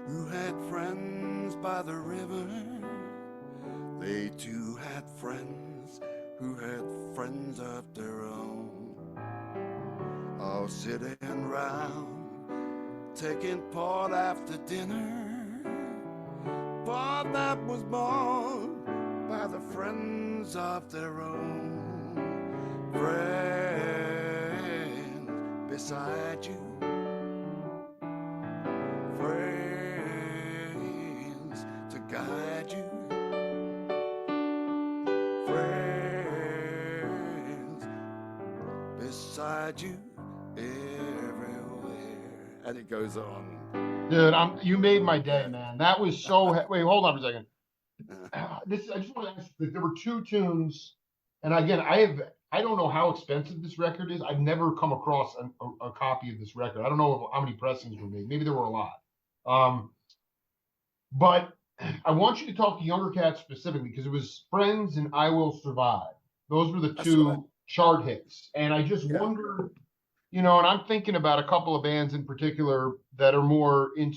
who had friends by the river. They too had friends who had friends of their own. All sitting round, taking part after dinner. But that was born by the friends of their own. Friends beside you, friends to guide you, friends beside you everywhere. And it goes on. Dude, you made my day, Yeah. man. That was so wait, hold on for a second. This I just want to ask there were two tunes, and again, I don't know how expensive this record is. I've never come across a copy of this record. I don't know how many pressings were made. Maybe there were a lot. Um, but I want you to talk to Younger Cats specifically because it was Friends and I Will Survive. Those were the That's right. two chart hits, and I just Yeah. wonder, and I'm thinking about a couple of bands in particular that are more in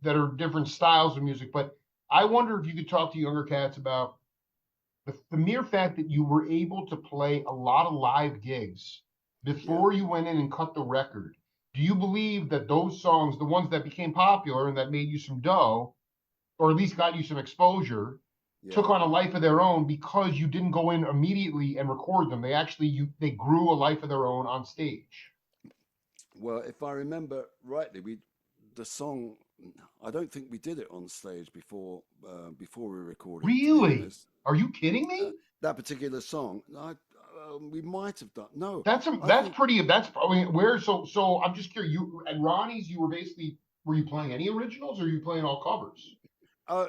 that are different styles of music, but I wonder if you could talk to Younger Cats about the mere fact that you were able to play a lot of live gigs Yeah. before you went in and cut the record. Do you believe that those songs, the ones that became popular and that made you some dough, or at least got you some exposure, took Yeah. on a life of their own because you didn't go in immediately and record them? They grew a life of their own on stage. Well, if I remember rightly, the song. I don't think we did it on stage before we recorded it. To be Really? honest, Are you kidding uh, me? that particular song, we might have done. No, I That's think pretty. That's probably where. So I'm just curious. You at Ronnie's, you were basically were you playing any originals or are you playing all covers? uh,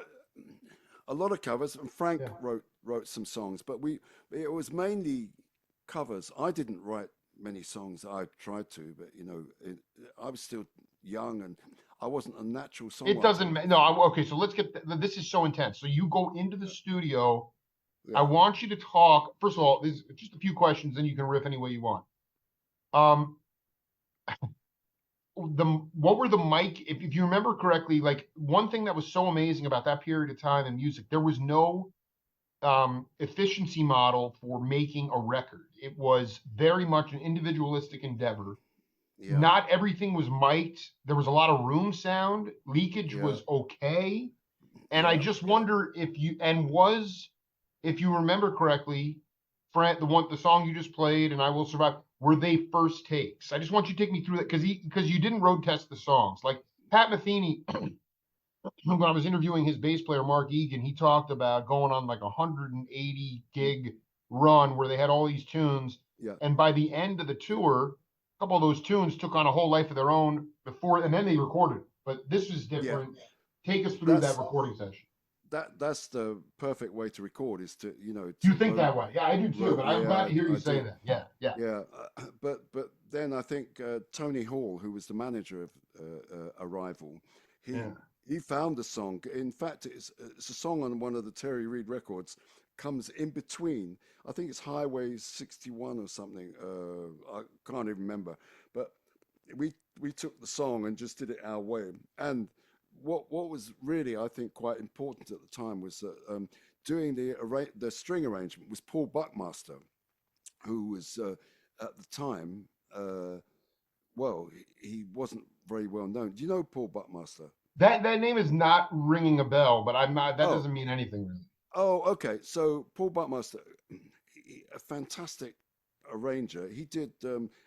a lot of covers, and Frank Yeah. wrote some songs, but it was mainly covers. I didn't write many songs. I tried to, but I was still young and I wasn't a natural It songwriter. doesn't matter. No, okay. So let's get this is so intense. So you go into the Yeah, studio. I yeah, want you to talk. First of all, there's just a few questions, then you can riff any way you want. Um, the what were the mic? If you remember correctly, like one thing that was so amazing about that period of time in music, there was no efficiency model for making a record. It was very much an individualistic endeavor. yeah, Not everything was mic'd. There was a lot of room sound. Leakage yeah, was okay. And I yeah, just yeah. wonder if you remember correctly, Fran, the song you just played, and I Will Survive, were they first takes? I just want you to take me through that because you didn't road test the songs. Like Pat Metheny, when I was interviewing his bass player Mark Egan, he talked about going on like a 180 gig run where they had all these tunes, Yeah, and by the end of the tour, a couple of those tunes took on a whole life of their own before, and then they recorded. But this is yeah. different. Take us through that That's recording session. that's the perfect way to record is to You to think that road way? Yeah, I do too. But I'm glad yeah to hear you I say do that. Yeah, yeah, yeah but then I think Tony Hall, who was the manager of Arrival, he yeah. he found the song. In fact, it's a song on one of the Terry Reid records, comes in between. I think it's Highway 61 or something. I can't even remember. But we we took the song and just did it our way. And what was really, I think, quite important at the time was that doing the string arrangement was Paul Buckmaster, who was at the time, well, he wasn't very well known. Do you know Paul Buckmaster? That name is not ringing a bell, but I'm not. That Oh, doesn't mean anything really. oh, okay. So Paul Buckmaster, a fantastic arranger. He did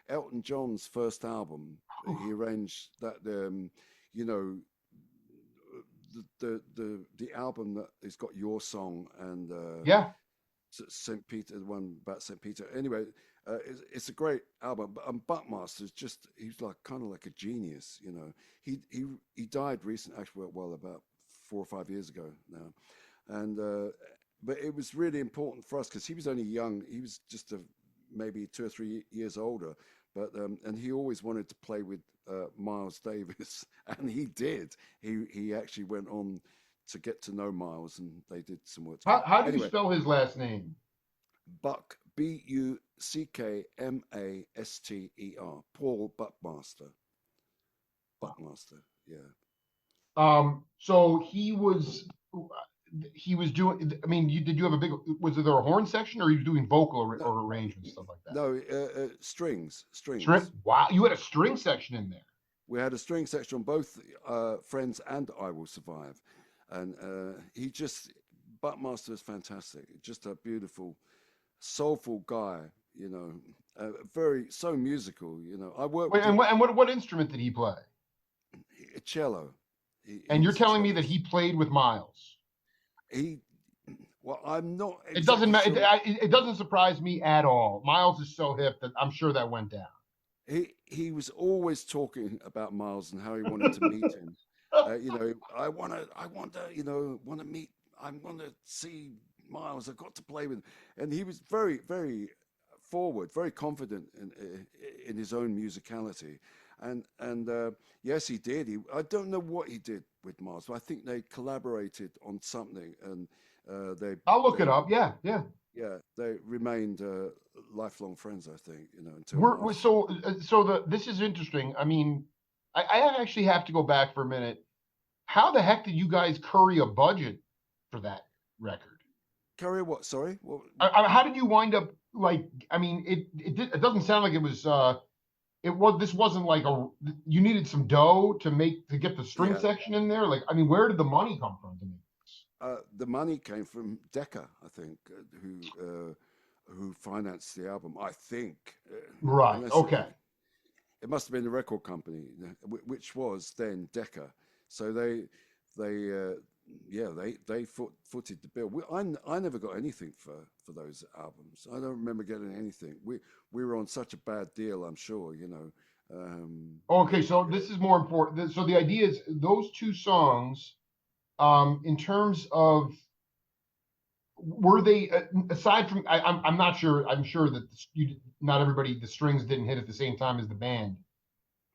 Elton John's first album. He arranged that, you know, the album that has got your song and Yeah. St. Peter, the one about St. Peter. Anyway, it's a great album. But Buckmaster is just, he's like kind of like a genius, you know. He died recently, actually, well, about 4 or 5 years ago now. And but it was really important for us because he was only young. He was just maybe 2 or 3 years older. But and he always wanted to play with Miles Davis, and he did. He actually went on to get to know Miles, and they did some work together. How do you Anyway, spell his last name? Buck, Buckmaster, Paul Buckmaster. Buckmaster, yeah. So he was doing. I mean, did you have a big? Was there a horn section, or he was doing vocal No, or arrangements stuff like that? no, strings, String. strings. Wow, you had a string section in there. We had a string section on both Friends and I Will Survive. And Buckmaster is fantastic. Just a beautiful, soulful guy, you know, so musical, you know. I Wait, worked and with what instrument did he play? a cello. He And you're was a telling me that he cellist. played with Miles. He, well, I'm not It doesn't exactly matter. sure. It doesn't surprise me at all. Miles is so hip that I'm sure that went down. He was always talking about Miles and how he wanted to meet him. You know, want to meet. I want to see Miles. I've got to play with him. And he was very, very forward, very confident in his own musicality. And yes, he did. I don't know what he did with Miles, but I think they collaborated on something, and I'll look it they up. Yeah, yeah. yeah, they remained lifelong friends. I think, until We're Miles. so this is interesting. I mean, I actually have to go back for a minute. How the heck did you guys curry a budget for that record? Carrier, what? Sorry, what? How did you wind up like? I mean, it doesn't sound like it was. It was this wasn't like a. You needed some dough to get the string Yeah, section in there. Like, I mean, where did the money come from to make this? the money came from Decca, I think, who financed the album. I think, Right. unless Okay. it must have been the record company, which was then Decca. So they yeah footed the bill. I never got anything for those albums. I don't remember getting anything. We were on such a bad deal. I'm sure, you know. Okay. So Yeah, this is more important. So the idea is those two songs, in terms of were they aside from I'm not sure. I'm sure that not everybody the strings didn't hit at the same time as the band.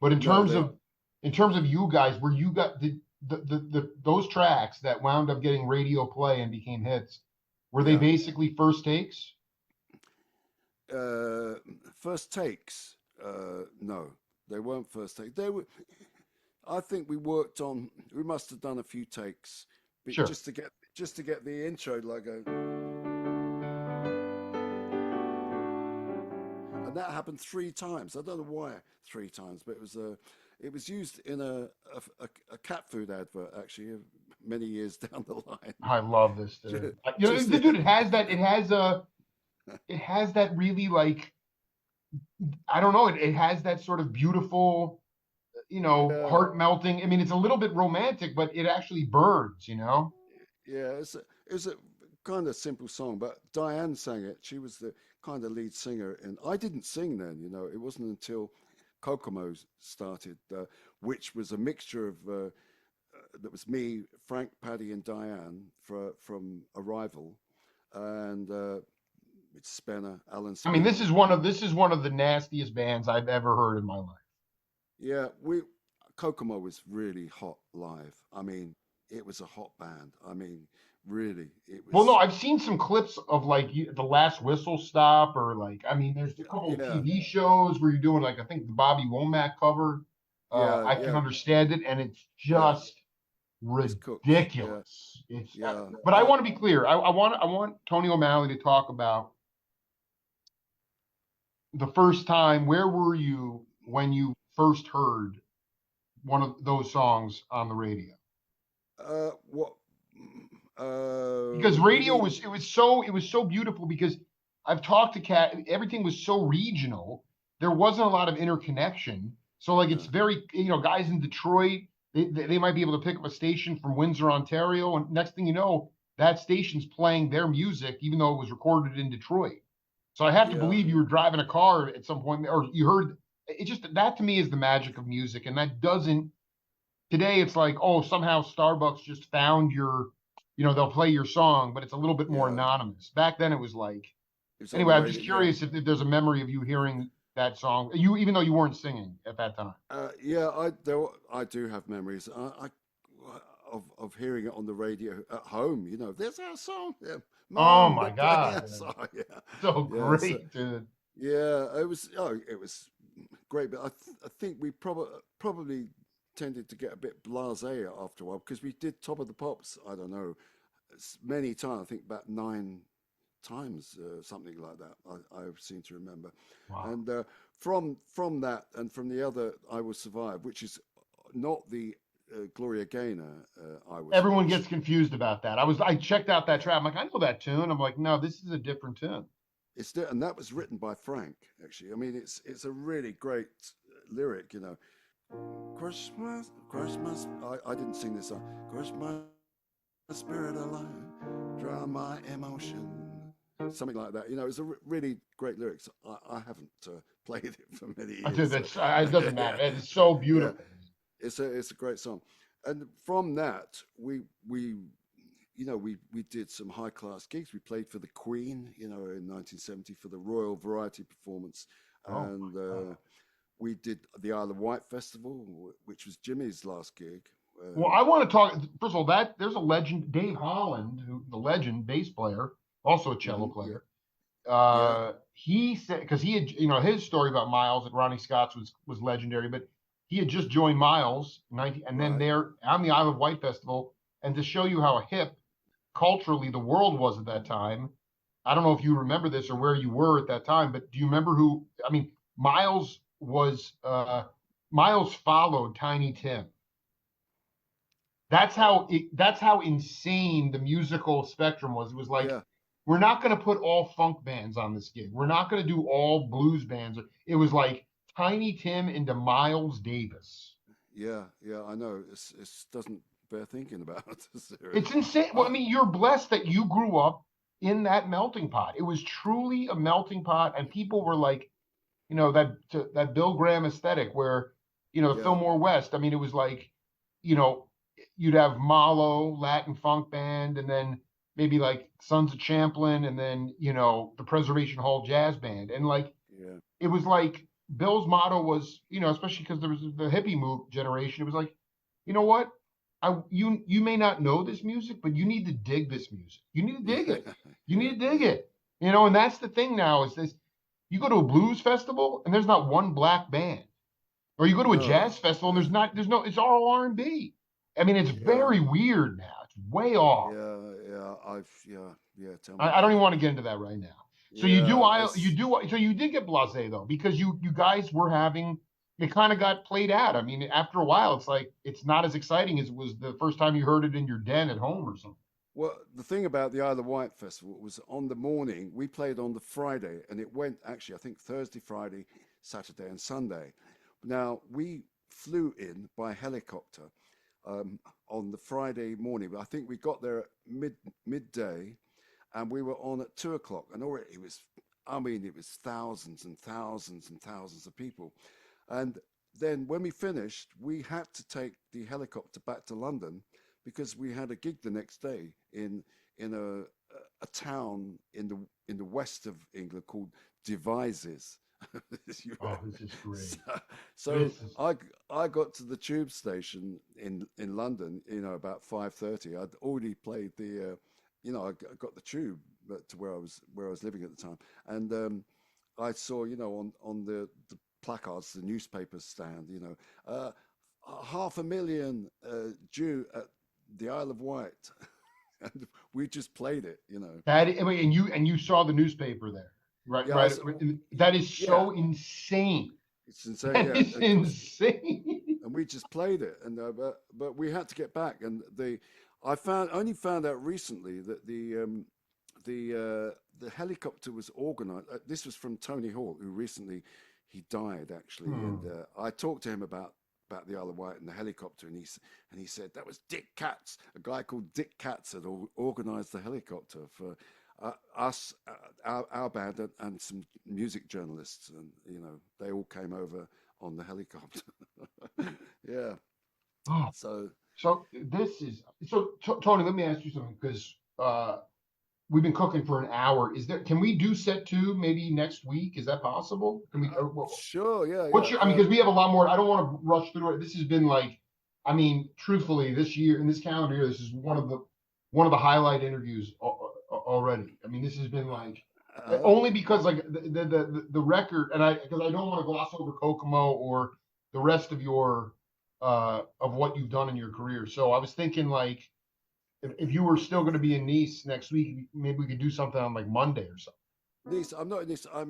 But no, they in terms of you guys, where you got those tracks that wound up getting radio play and became hits, were they yeah. basically first takes? Uh, First takes, no, they weren't first takes. They were. I think we worked on. We must have done a few takes, Sure. just to get the intro logo, and that happened 3 times. I don't know why 3 times, but it was used in a cat food advert actually many years down the line. I love this, dude. You know, Just dude, it has that. It has that really like I don't know. It has that sort of beautiful, yeah, heart melting. I mean, it's a little bit romantic, but it actually burns. yeah. It was a kind of simple song, but Diane sang it. She was the kind of lead singer, and I didn't sing then. You know, it wasn't until Kokomo started, which was a mixture of that was me, Frank, Paddy, and Diane from Arrival, and it's Spencer, Alan I mean, Speed. this is one of the nastiest bands I've ever heard in my life. Yeah, we Kokomo was really hot live. I mean, it was a hot band. I mean, really, it Well, no, was. I've seen some clips of like the last whistle stop, or like, I mean, there's a couple of Yeah, TV shows where you're doing like, I think the Bobby Womack cover. yeah, I can yeah, understand it, and it's yeah. just It's cooked. Yeah, ridiculous. yeah. But I want to be clear. I want Tony O'Malley to talk about the first time. Where were you when you first heard one of those songs on the radio? What? Because You radio mean? was it was so beautiful because I've talked to Cat, everything was so regional. There wasn't a lot of interconnection. So like it's Yeah, very, guys in Detroit, they might be able to pick up a station from Windsor, Ontario, and next thing you know, that station's playing their music, even though it was recorded in Detroit. So I have to yeah, believe you were driving a car at some point, or you heard it. Just that to me is the magic of music, and that doesn't today. It's like, oh, somehow Starbucks just found your, they'll play your song, but it's a little bit more yeah. anonymous. Back then, it was like, It was on the anyway. I'm just radio. Yeah, curious if there's a memory of you hearing that song, even though you weren't singing at that time. yeah. I do have memories. Of hearing it on the radio at home. You know, there's our song. Yeah, Oh Mom, my they're playing God, our song. Yeah, so yeah. So great, dude. yeah, it was. Oh, it was great. But I think we probably tended to get a bit blasé after a while because we did Top of the Pops. I don't know, many times. I think about 9 times, something like that. I seem to remember. Wow. And from that and from the other, I Will Survive, which is not the Gloria Gaynor, I Will Everyone Survive. gets confused about that. I checked out that track. I'm like, I know that tune. I'm like, no, this is a different tune. And that was written by Frank. Actually, I mean, it's a really great lyric. You know, Christmas, Christmas. I didn't sing this song. Christmas spirit alone, drown my emotion. Something like that. You know, it's a really great lyrics. I haven't played it for many I years. did So that. It doesn't yeah, matter. It's so yeah, beautiful. it's a great song. And from that, we we did some high class gigs. We played for the Queen, in 1970 for the Royal Variety Performance, Oh and my God. we did the Isle of Wight Festival, which was Jimmy's last gig. Well, Um, I want to talk. First of all, that there's a legend, Dave Holland, the legend bass player, also a cello yeah, player. yeah, He said because he had, his story about Miles at Ronnie Scott's was legendary, but he had just joined Miles 19, and then right, they're on the Isle of Wight Festival, and to show you how hip culturally the world was at that time. I don't know if you remember this or where you were at that time, but do you remember who? I mean, Miles followed Tiny Tim. That's how insane the musical spectrum was. It was like, yeah, we're not going to put all funk bands on this gig. We're not going to do all blues bands. It was like Tiny Tim into Miles Davis. yeah. I know it doesn't bear thinking about. It's insane. Well, I uh, mean, you're blessed that you grew up in that melting pot. It was truly a melting pot, and people were like, that Bill Graham aesthetic where, yeah, Fillmore West. I mean, it was like, you know, you'd have Malo, Latin funk band, and then maybe like Sons of Champlin, and then, the Preservation Hall Jazz Band. And like, yeah, it was like Bill's motto was, especially because there was the hippie move generation. It was like, you know what? You may not know this music, but you need to dig this music. You need to dig yeah, it. You yeah, need to dig yeah. it. And that's the thing now is this. You go to a blues festival and there's not one black band, or you go to a No, jazz festival and yeah, there's no, it's all R&B. I mean, it's yeah, very weird now. It's way off. yeah. Yeah. Tell me I don't about even it. want to get into that right now. So Yeah, you did get blasé though, because you guys were having, it kind of got played out. I mean, after a while, it's like it's not as exciting as it was the first time you heard it in your den at home or something. well, the thing about the Isle of Wight festival was on the morning we played on the Friday, and it went actually I think Thursday, Friday, Saturday, and Sunday. Now we flew in by helicopter um, on the Friday morning. But I think we got there at midday, and we were on at 2 o'clock, and already it was. I mean, it was thousands and thousands and thousands of people, and then when we finished, we had to take the helicopter back to London because we had a gig the next day in a town in the west of England called Devizes. Oh, this is so, great. so This is I got to the tube station in London, about 5:30. I'd already played I got the tube to where I was living at the time, and I saw, on the placards, the newspaper stand, uh, 500,000 Jew at the Isle of Wight, and we just played it. that. I mean, and you saw the newspaper there, right? Yeah, Right. That is yeah, so insane. it's insane. That Yeah, is insane. and we just played it, and but we had to get back, and I only found out recently that the helicopter was organized. This was from Tony Hall, who recently he died actually, and Hmm. I talked to him about the Isle of Wight and the helicopter, and he said that was Dick Katz, a guy called Dick Katz had organized the helicopter for us, our band, and some music journalists, and they all came over on the helicopter. Yeah, Oh, so so Tony. Let me ask you something because we've been cooking for an hour. Can we do set two maybe next week? Is that possible? Can we? sure, yeah, What's yeah. your? I mean, because we have a lot more. I don't want to rush through it. This has been like, I mean, truthfully, this year in this calendar year, this is one of the highlight interviews already. I mean, this has been like Uh, only because like the record, and because I don't want to gloss over Kokomo or the rest of your of what you've done in your career. So I was thinking like if you were still going to be in Nice next week, maybe we could do something on like Monday or something. Nice. I'm not in Nice. I'm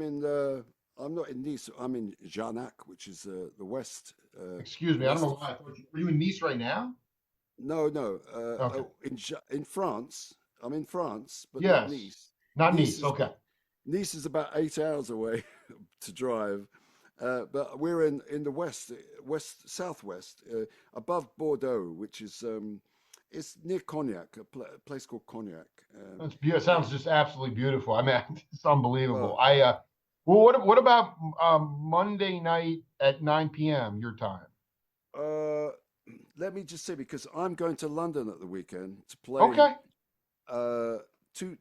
not in Nice. I'm in Jarnac, which is the west. Excuse The me, I don't west know of. why I thought you were you in Nice right now. No, no. Okay. In France. I'm in France, but not Yes. Nice. Not Nice Nice. is Okay. Nice is about 8 hours away to drive. But we're in the southwest, above Bordeaux, which is it's near Cognac, a place called Cognac. That's beautiful. It Yeah. sounds just absolutely beautiful. I mean, it's unbelievable. Well, Well, what about Monday night at 9 p.m. your time? uh, let me just say, because I'm going to London at the weekend to play Okay. uh, two.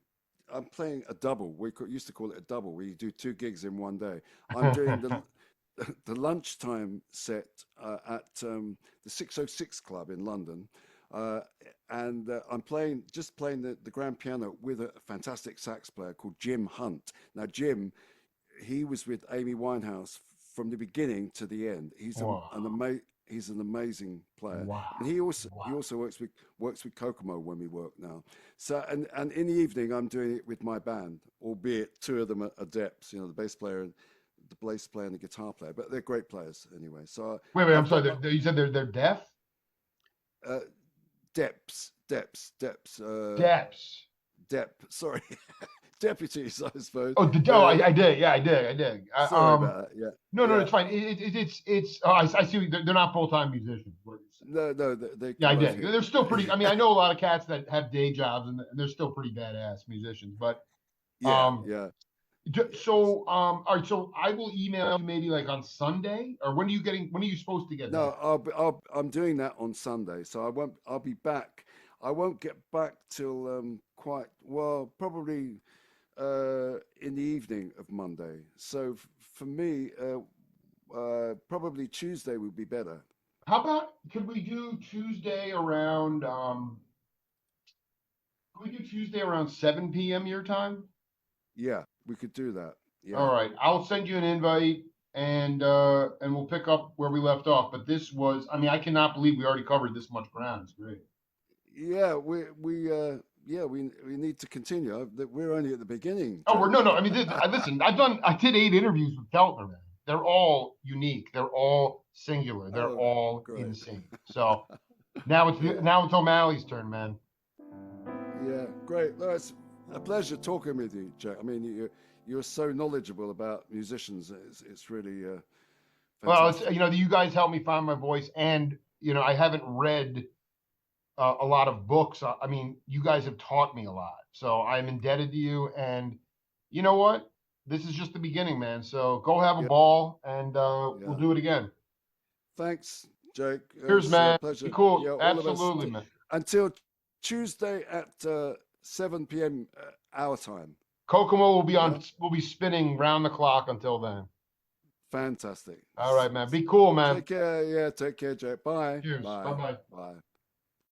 I'm playing a double. Used to call it a double, where you do two gigs in one day. I'm doing the lunchtime set at the 606 Club in London, uh, and I'm playing the grand piano with a fantastic sax player called Jim Hunt. Now, Jim, he was with Amy Winehouse from the beginning to the end. Wow. He's an amazing player, and Wow. he Wow. also works with Kokomo when we work now. So and in the evening I'm doing it with my band, albeit two of them are adepts, the bass player and the guitar player, but they're great players anyway. So Wait. I'm I've sorry. got my You said they're deaf. uh, depths, Deafs. sorry, deputies, I suppose. Oh, They're I did. Yeah, I did. I did. sorry about that. Yeah, No, yeah. it's fine. It's. Oh, I see. They're not full time musicians. What you're saying. No, no, they Yeah, can I both did. hit. They're still pretty. I mean, I know a lot of cats that have day jobs, and they're still pretty badass musicians. But Yeah, um, yeah. all right. So I will email you maybe like on Sunday, or when are you getting? When are you supposed to get No, back? I'm doing that on Sunday, so I'll be back. I won't get back till quite well, probably in the evening of Monday. So for me, probably Tuesday would be better. How about could we do Tuesday around? Could we do Tuesday around 7 p.m. your time? Yeah, we could do that. Yeah, All right, I'll send you an invite and we'll pick up where we left off. But this was, I mean, I cannot believe we already covered this much ground. It's great. yeah. We need to continue. We're only at the beginning, Oh, Jack. no. I mean, listen, I did 8 interviews with Keltner, man. They're all unique. They're all singular. They're Oh, all great. insane. So Yeah. now it's O'Malley's turn, man. Yeah, great. No, it's a pleasure talking with you, Jack. I mean, you're so knowledgeable about musicians. It's really Well, it's fantastic. you guys helped me find my voice, and I haven't read a lot of books. I mean, you guys have taught me a lot, so I'm indebted to you. And you know what? This is just the beginning, man. So go have a Yeah, ball, and we'll yeah. do it again. Thanks, Jake. Cheers, It's a man. Be pleasure. Yeah, cool. all the best. Absolutely, man. Until Tuesday at 7 p.m. Our time. Kokomo will be Yeah, on. Will be spinning round the clock until then. fantastic. All right, man. Be cool, man. Take care. Yeah, take care, Jake. Bye. Cheers. Bye Bye. bye. Bye.